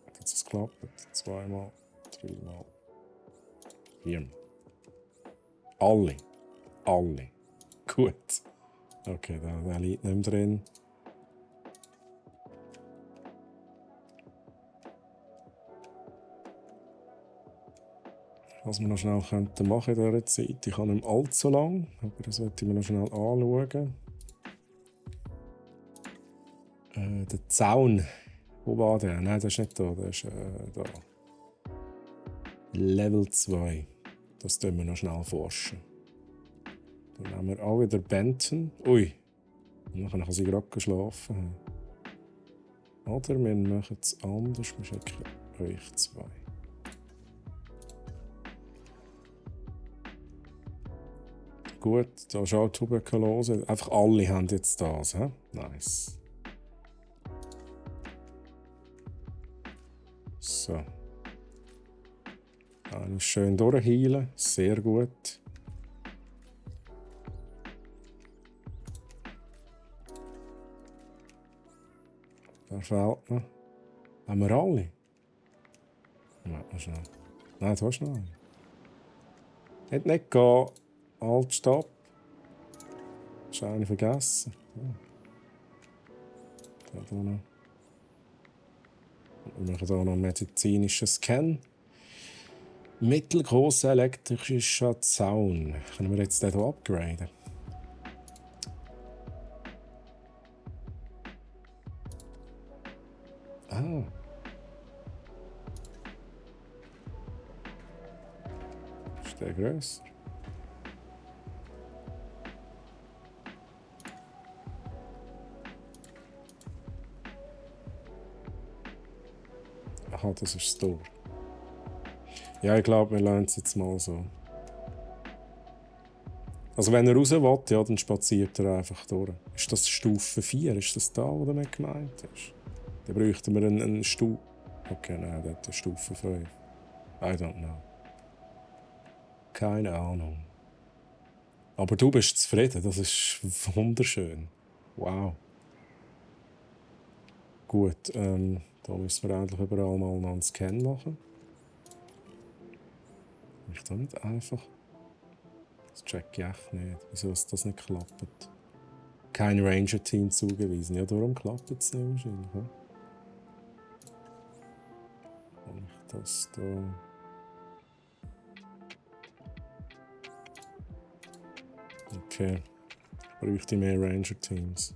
Hat jetzt das geklappt? Zweimal, dreimal, viermal. Alle. Gut. Okay, der liegt nicht mehr drin. Was wir noch schnell machen könnten in dieser Zeit. Ich habe nicht allzu lang, aber das wollte ich mir noch schnell anschauen. Der Zaun. Wo war der? Nein, der ist nicht da. Der ist da. Level 2. Das tun wir noch schnell forschen. Dann nehmen wir auch wieder Benton. Ui. Und dann kann sie gerade schlafen. Oder wir machen es anders. Wir schicken euch 2. Gut, da ist auch Tuberkulose. Einfach alle haben jetzt das. He? Nice. So. Alles schön durchheilen. Sehr gut. Da fehlt noch. Haben wir alle? Warte schnell. Nein, du hast noch einen. Hat nicht gehen. Alt, stopp. Hast du eine vergessen? Ja. Da noch. Wir machen hier noch einen medizinischen Scan. Mittelgroßer elektrischer Zaun. Können wir jetzt den hier upgraden? Ah. Ist der grösser? Aha, das ist das Tor. Ja, ich glaube, wir lernen es jetzt mal so. Also wenn er raus will, ja, dann spaziert er einfach durch. Ist das Stufe 4? Ist das da, wo damit gemeint ist? Dann bräuchten wir einen Stufe... Okay, nein, das ist Stufe 5. I don't know. Keine Ahnung. Aber du bist zufrieden, das ist wunderschön. Wow. Gut, da müssen wir endlich überall mal noch einen Scan machen. Ich da nicht einfach. Das check ich echt nicht. Wieso ist das nicht klappt? Kein Ranger-Team zugewiesen. Ja, darum klappt es nicht wahrscheinlich. Ja? Kann ich das da. Okay. Ich bräuchte mehr Ranger-Teams.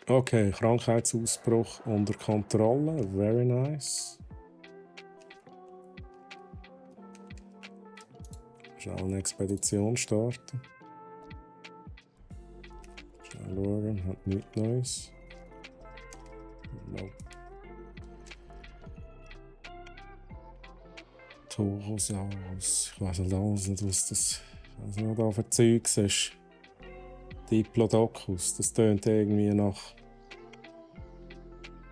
Okay, Krankheitsausbruch unter Kontrolle. Very nice. Schnell eine Expedition starten. Schnell schauen, hat nichts Neues. Nope. Torosaurus. Ich weiss nicht alles nicht, was das. Ich weiss nicht, was da für Zeugs ist. Diplodocus. Das tönt irgendwie nach.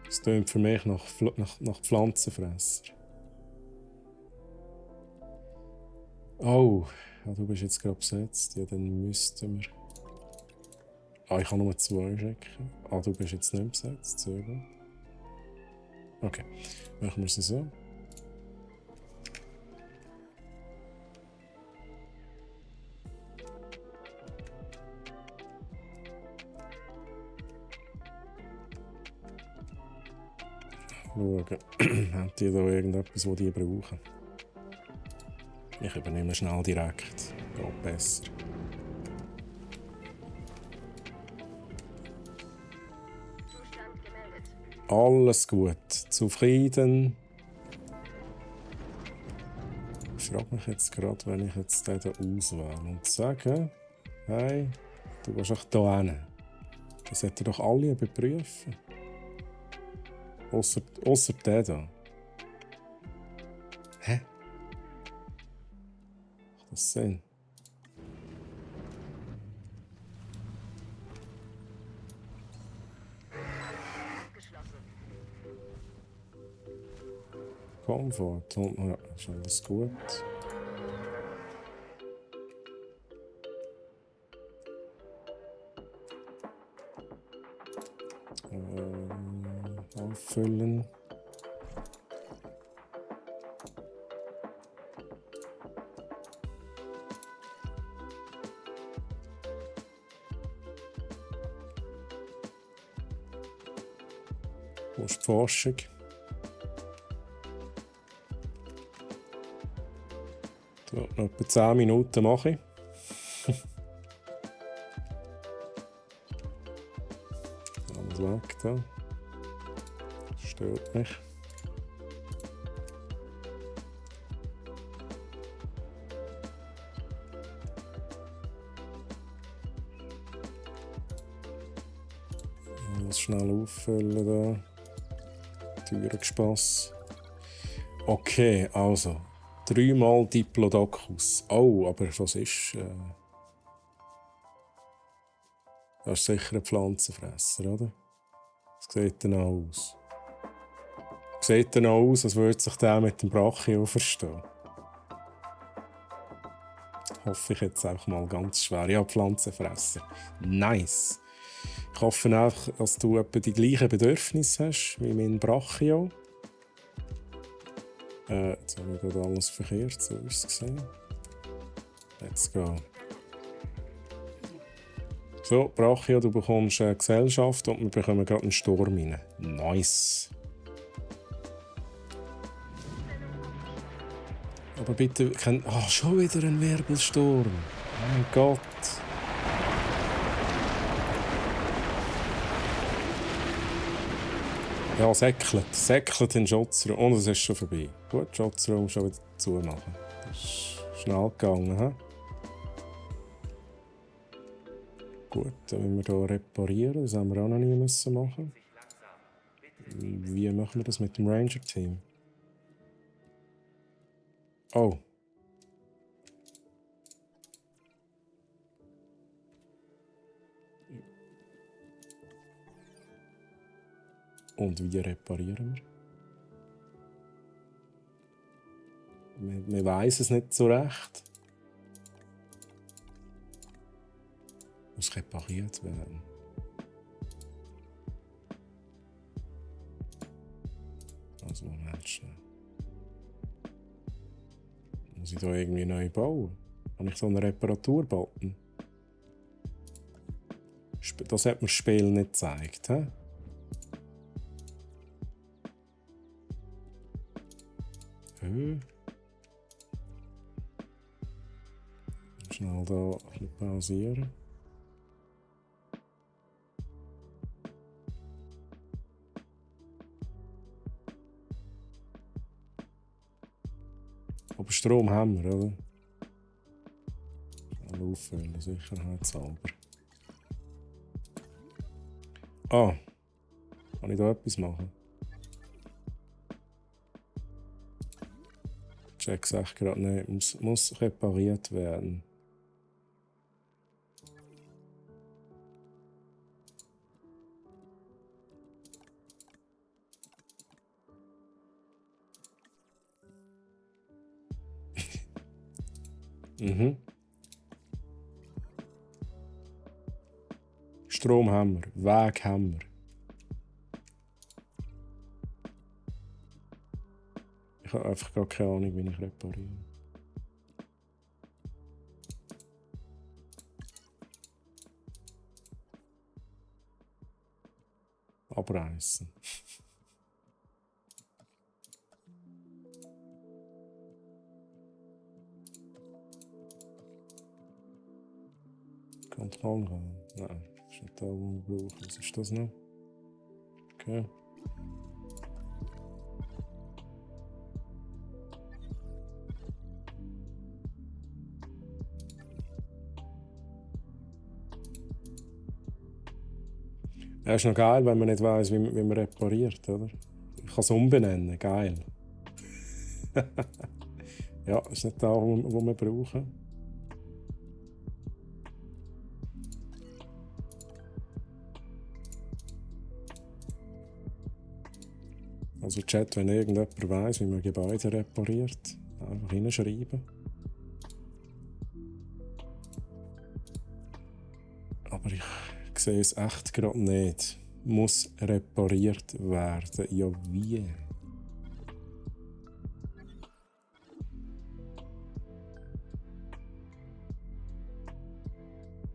Das tönt für mich nach Pflanzenfresser. Oh, ja, du bist jetzt gerade besetzt. Ja, dann müssten wir. Ah, ich kann nur 2 schicken. Ah, du bist jetzt nicht besetzt. Sehr gut. Okay, machen wir es so. Schauen, haben die da irgendetwas, das die brauchen? Ich übernehme schnell direkt. Geht besser. Alles gut. Zufrieden. Ich frage mich jetzt gerade, wenn ich jetzt den hier auswähle und sage, hey, du gehst auch hier hin. Das sollten doch alle überprüfen. Ausser der da. Hä? Macht das Sinn? Komfort. Ja, ist alles gut. Auffüllen. Wo ist die Forschung? So, noch etwa 10 Minuten mache ich. Alles weg da. Stört mich. muss schnell auffüllen da. Türenspass. Okay, also. 3-mal Diplodocus. Oh, aber was ist... das ist sicher ein Pflanzenfresser, oder? Das sieht dann auch aus. Sieht dann auch aus, als würde sich der mit dem Brachio verstehen. Hoffe ich jetzt einfach mal ganz schwer. Ja, Pflanzenfresser. Nice. Ich hoffe einfach, dass du etwa die gleichen Bedürfnisse hast wie mein Brachio. Jetzt habe ich gerade alles verkehrt, so ist es gesehen. Let's go. So, Brachio, du bekommst eine Gesellschaft und wir bekommen gerade einen Sturm rein. Nice. Aber bitte, schon wieder ein Wirbelsturm. Oh mein Gott. Ja, säckelt in Schutzraum. Und es ist schon vorbei. Gut, Schutzraum schon wieder zumachen. Das ist schnell gegangen, he? Gut, dann müssen wir hier reparieren. Das haben wir auch noch nie müssen machen. Wie machen wir das mit dem Ranger-Team? Oh. Und wie reparieren wir? Wir weiss es nicht so recht. Muss repariert werden. Also, Moment schnell. Muss ich da irgendwie neu bauen? Habe ich so einen Reparaturbutton? Das hat mir das Spiel nicht gezeigt. He? Schnell da ein bisschen pausieren. Aber Strom haben wir, oder? Schnell auffüllen, sicherheitshalber. Ah, kann ich da etwas machen? Check sagt gerade nicht, muss repariert werden. Strom haben wir, Weg haben wir. Ich habe einfach gar keine Ahnung, wie ich repariere. Abreißen. Kontrollraum. Nein, das ist nicht da, wo wir brauchen. Was ist das noch? Okay. Ja, ist noch geil, wenn man nicht weiss, wie man repariert, oder? Ich kann es umbenennen, geil. Ja, ist nicht da, wo wir brauchen. Also Chat, wenn irgendjemand weiss, wie man Gebäude repariert, einfach hinschreiben. Aber ich sehe es echt gerade nicht. Muss repariert werden. Ja, wie?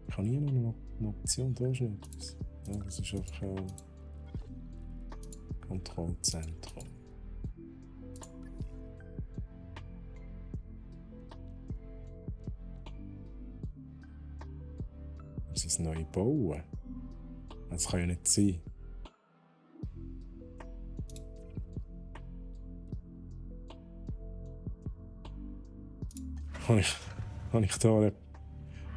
Ich habe nie noch eine Option, da ist nichts. Ja, das ist einfach ein Kontrollzentrum. Muss ich es neu bauen? Das kann ja nicht sein. Habe ich da nicht...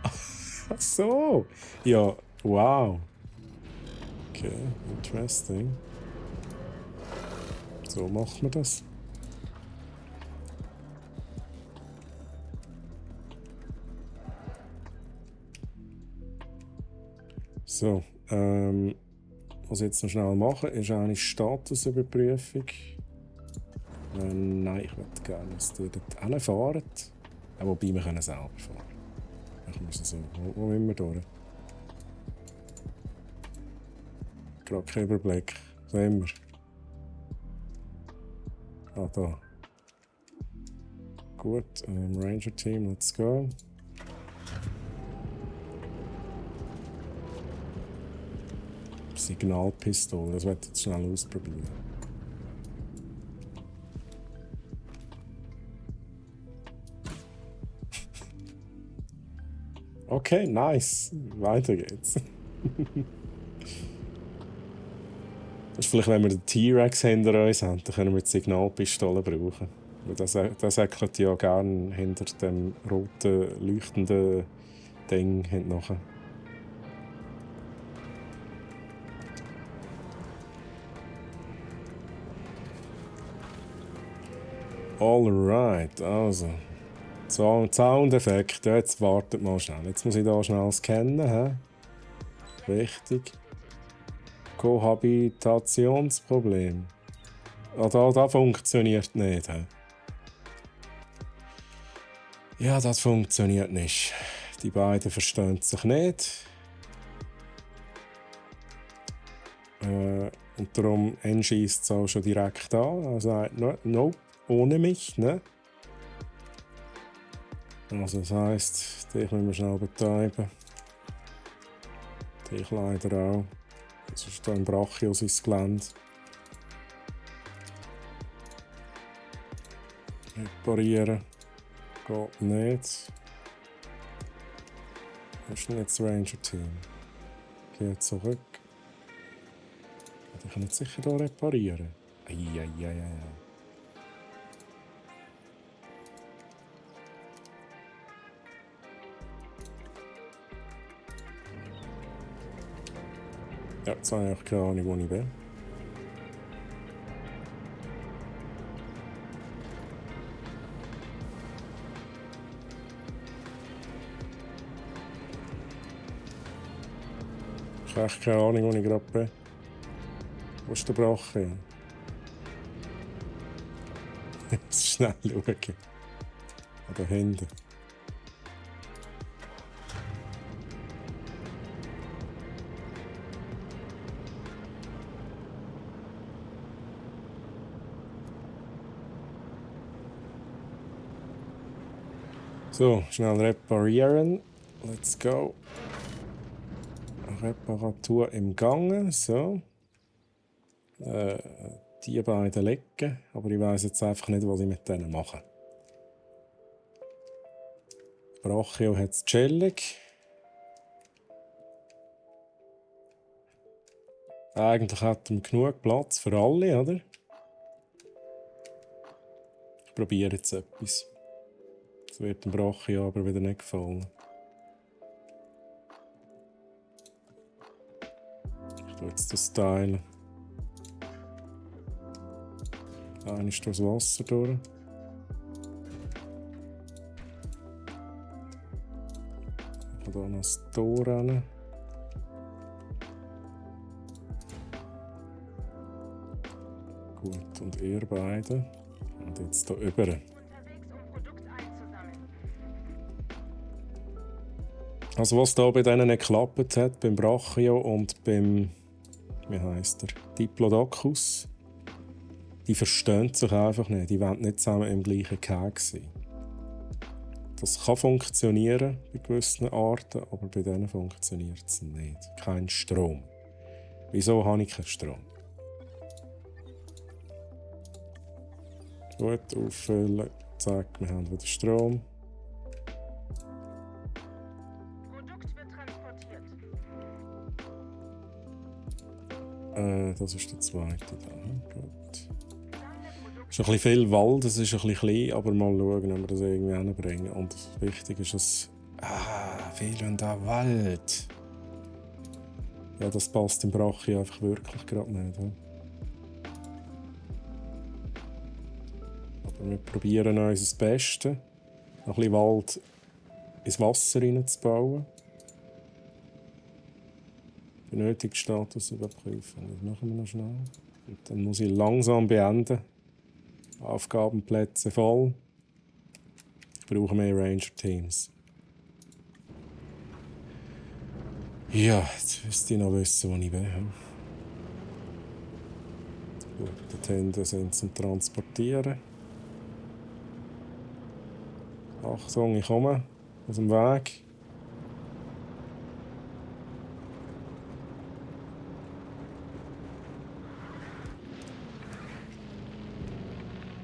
Ach so! Ja, wow. Okay, interesting. So macht man das. So, was ich jetzt noch schnell machen, ist eine Statusüberprüfung. Nein, ich würde gerne, dass ihr dort hinfahren. Wobei, wir können selber fahren. Ich muss so, wo wollen wir durch? Gerade keinen Überblick. Sehen wir. Ah, da. Gut, Ranger Team, let's go. Signalpistole, das werde ich jetzt schnell ausprobieren. Okay, nice. Weiter geht's. Das ist vielleicht, wenn wir den T-Rex hinter uns haben, dann können wir die Signalpistole brauchen. Weil das säckelt ja gerne hinter dem roten, leuchtenden Ding hinten nachher. Alright, also. Soundeffekt, jetzt wartet mal schnell. Jetzt muss ich da schnell scannen. He? Richtig. Kohabitationsproblem. Ah, da funktioniert nicht. He? Ja, das funktioniert nicht. Die beiden verstehen sich nicht. Und darum schießt es auch schon direkt an. Er sagt, nope, ohne mich, ne? Also das heisst, dich müssen wir schnell betreiben. Dich leider auch. Das ist hier im Brachios ins Gelände. Reparieren. Geht nicht. Was ist denn jetzt das Ranger-Team? Geht zurück. Ich kann jetzt sicher hier reparieren. Eieieiei. Ja, jetzt habe ich keine Ahnung, wo ich bin. Ich habe echt keine Ahnung, wo ich gerade bin. Wo ist der Brache? Jetzt schnell schauen. Da hinten. So, schnell reparieren. Let's go. Reparatur im Gange. So. Die beiden lecken, aber ich weiss jetzt einfach nicht, was ich mit denen mache. Brachio hat es chillig. Eigentlich hat er genug Platz für alle, oder? Ich probiere jetzt etwas. Das wird dem Brachio aber wieder nicht gefallen. Ich tue jetzt das teilen. Einer ist durchs Wasser durch. Ich kann hier noch das Tor rein. Gut, und ihr beide. Und jetzt hier rüber. Also was da bei denen nicht geklappt hat, beim Brachio und beim, wie heisst der, Diplodocus, die verstehen sich einfach nicht. Die wollen nicht zusammen im gleichen Gehege sein. Das kann funktionieren bei gewissen Arten, aber bei denen funktioniert es nicht. Kein Strom. Wieso habe ich keinen Strom? Gut, auffüllen. Zack, wir haben wieder Strom. Produkt wird transportiert. Das ist der zweite da. Gut. Es ist ein bisschen viel Wald, es ist ein bisschen klein, aber mal schauen, ob wir das irgendwie hinbringen. Und wichtig ist, dass... viel und da Wald. Ja, das passt im Brachio einfach wirklich gerade nicht. He? Aber wir probieren unser Bestes, noch ein bisschen Wald ins Wasser hineinzubauen. Benötigt Status überprüfen. Das machen wir noch schnell. Und dann muss ich langsam beenden. Aufgabenplätze voll. Ich brauche mehr Ranger-Teams. Ja, jetzt müsste ich noch wissen, wo ich bin. Gut, die Hände sind zum Transportieren. Achtung, ich komme aus dem Weg.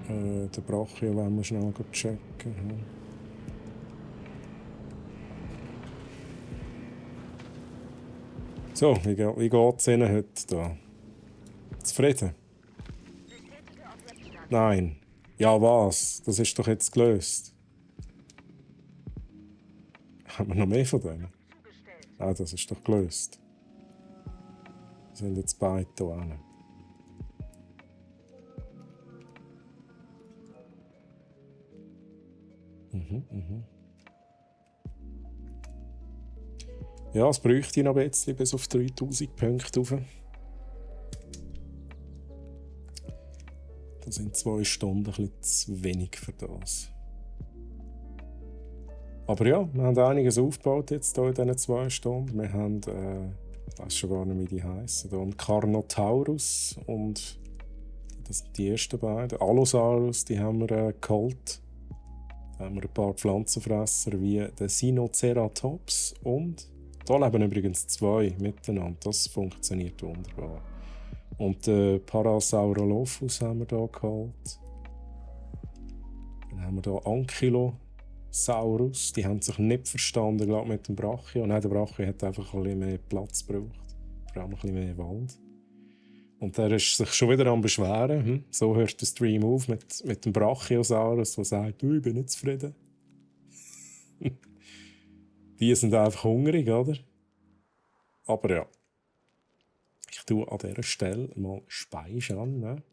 Den Brachio wollen wir schnell checken. So, wie geht es Ihnen heute da? Zufrieden? Nein. Ja, was? Das ist doch jetzt gelöst. Haben wir noch mehr von denen? Ah, das ist doch gelöst. Wir sind jetzt beide hier. Ja, es bräuchte ich noch ein bisschen bis auf 3000 Punkte rauf. Das sind 2 Stunden ein bisschen zu wenig für das. Aber ja, wir haben einiges aufgebaut jetzt hier in diesen 2 Stunden. Wir haben, ich weiß schon gar nicht, wie die heissen, hier einen Carnotaurus und das sind die ersten beiden. Allosaurus, die haben wir geholt. Da haben wir ein paar Pflanzenfresser wie den Sinoceratops und da leben übrigens 2 miteinander. Das funktioniert wunderbar. Und den Parasaurolophus haben wir hier geholt. Dann haben wir hier Ankylosaurus. Die haben sich nicht verstanden, glaube ich, mit dem Brachio. Nein, der Brachio hat einfach ein bisschen mehr Platz gebraucht. Vor allem ein bisschen mehr Wald. Und der ist sich schon wieder am Beschweren. So hört der Stream auf mit dem Brachiosaurus, der sagt, ich bin nicht zufrieden. Die sind einfach hungrig, oder? Aber ja. Ich tue an dieser Stelle mal speichern. Ne?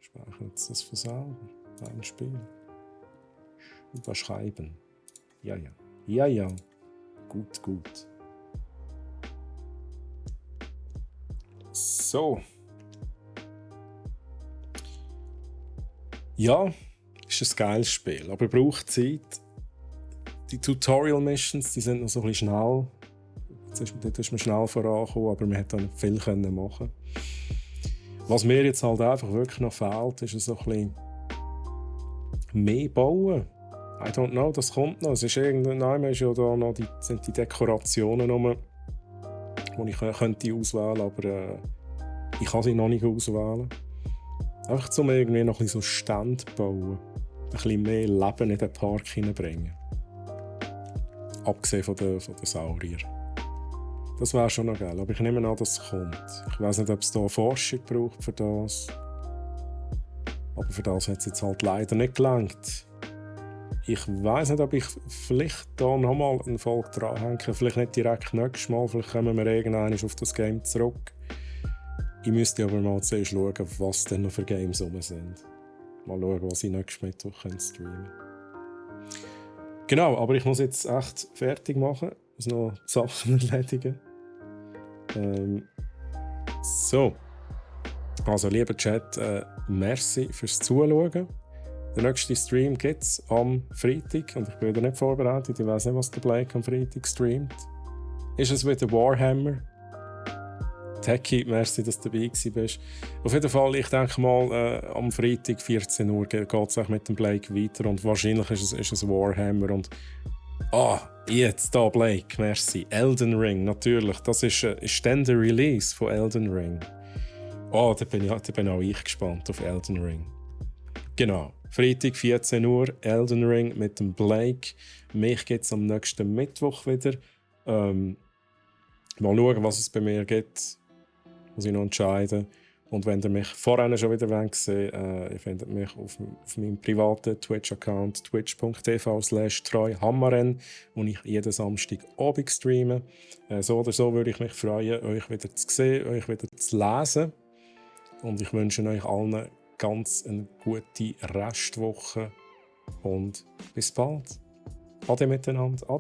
Speichern jetzt das von selber. Ein Spiel. Überschreiben. Ja. Ja. Gut. So. Ja, ist ein geiles Spiel, aber braucht Zeit. Die Tutorial-Missions, die sind noch so ein bisschen schnell. Dort ist man schnell vorangekommen, aber man konnte nicht viel machen. Was mir jetzt halt einfach wirklich noch fehlt, ist so ein bisschen mehr bauen. I don't know, das kommt noch. Es ist irgendwann ist ja da noch sind die Dekorationen rum, die ich könnte auswählen, aber ich kann sie noch nicht auswählen. Einfach zum irgendwie noch ein bisschen so Stände bauen. Ein bisschen mehr Leben in den Park hineinbringen. Abgesehen von den Sauriern. Das wäre schon noch geil, aber ich nehme an, dass es kommt. Ich weiss nicht, ob es da Forschung braucht für das. Aber für das hat es jetzt halt leider nicht gelangt. Ich weiss nicht, ob ich vielleicht da nochmal einen Folge dranhänge. Vielleicht nicht direkt nächstes Mal, vielleicht kommen wir irgendwann auf das Game zurück. Ich müsste aber mal zuerst schauen, was denn noch für Games rum sind. Mal schauen, was ich nächstes Mittwoch streamen kann. Genau, aber ich muss jetzt echt fertig machen. Ich muss noch Sachen erledigen. So. Also, lieber Chat, merci fürs Zuschauen. Der nächste Stream gibt es am Freitag. Und ich bin wieder nicht vorbereitet. Ich weiß nicht, was der Blake am Freitag streamt. Ist es wieder Warhammer? Techie, merci, dass du dabei bist. Auf jeden Fall, ich denke mal, am Freitag 14 Uhr geht es mit dem Blake weiter. Und wahrscheinlich ist es Warhammer. Und jetzt da, Blake, merci. Elden Ring, natürlich. Das ist dann der Release von Elden Ring. Da bin auch ich gespannt auf Elden Ring. Genau. Freitag 14 Uhr, Elden Ring mit dem Blake. Mich gibt es am nächsten Mittwoch wieder. Mal schauen, was es bei mir gibt. Muss ich noch entscheiden. Und wenn ihr mich vorher schon wieder gesehen wollt, ihr findet mich auf meinem privaten Twitch-Account twitch.tv/treuhammerren, wo ich jeden Samstagabend streame. So oder so würde ich mich freuen, euch wieder zu sehen, euch wieder zu lesen. Und ich wünsche euch allen ganz eine gute Restwoche und bis bald. Ade miteinander. Ade.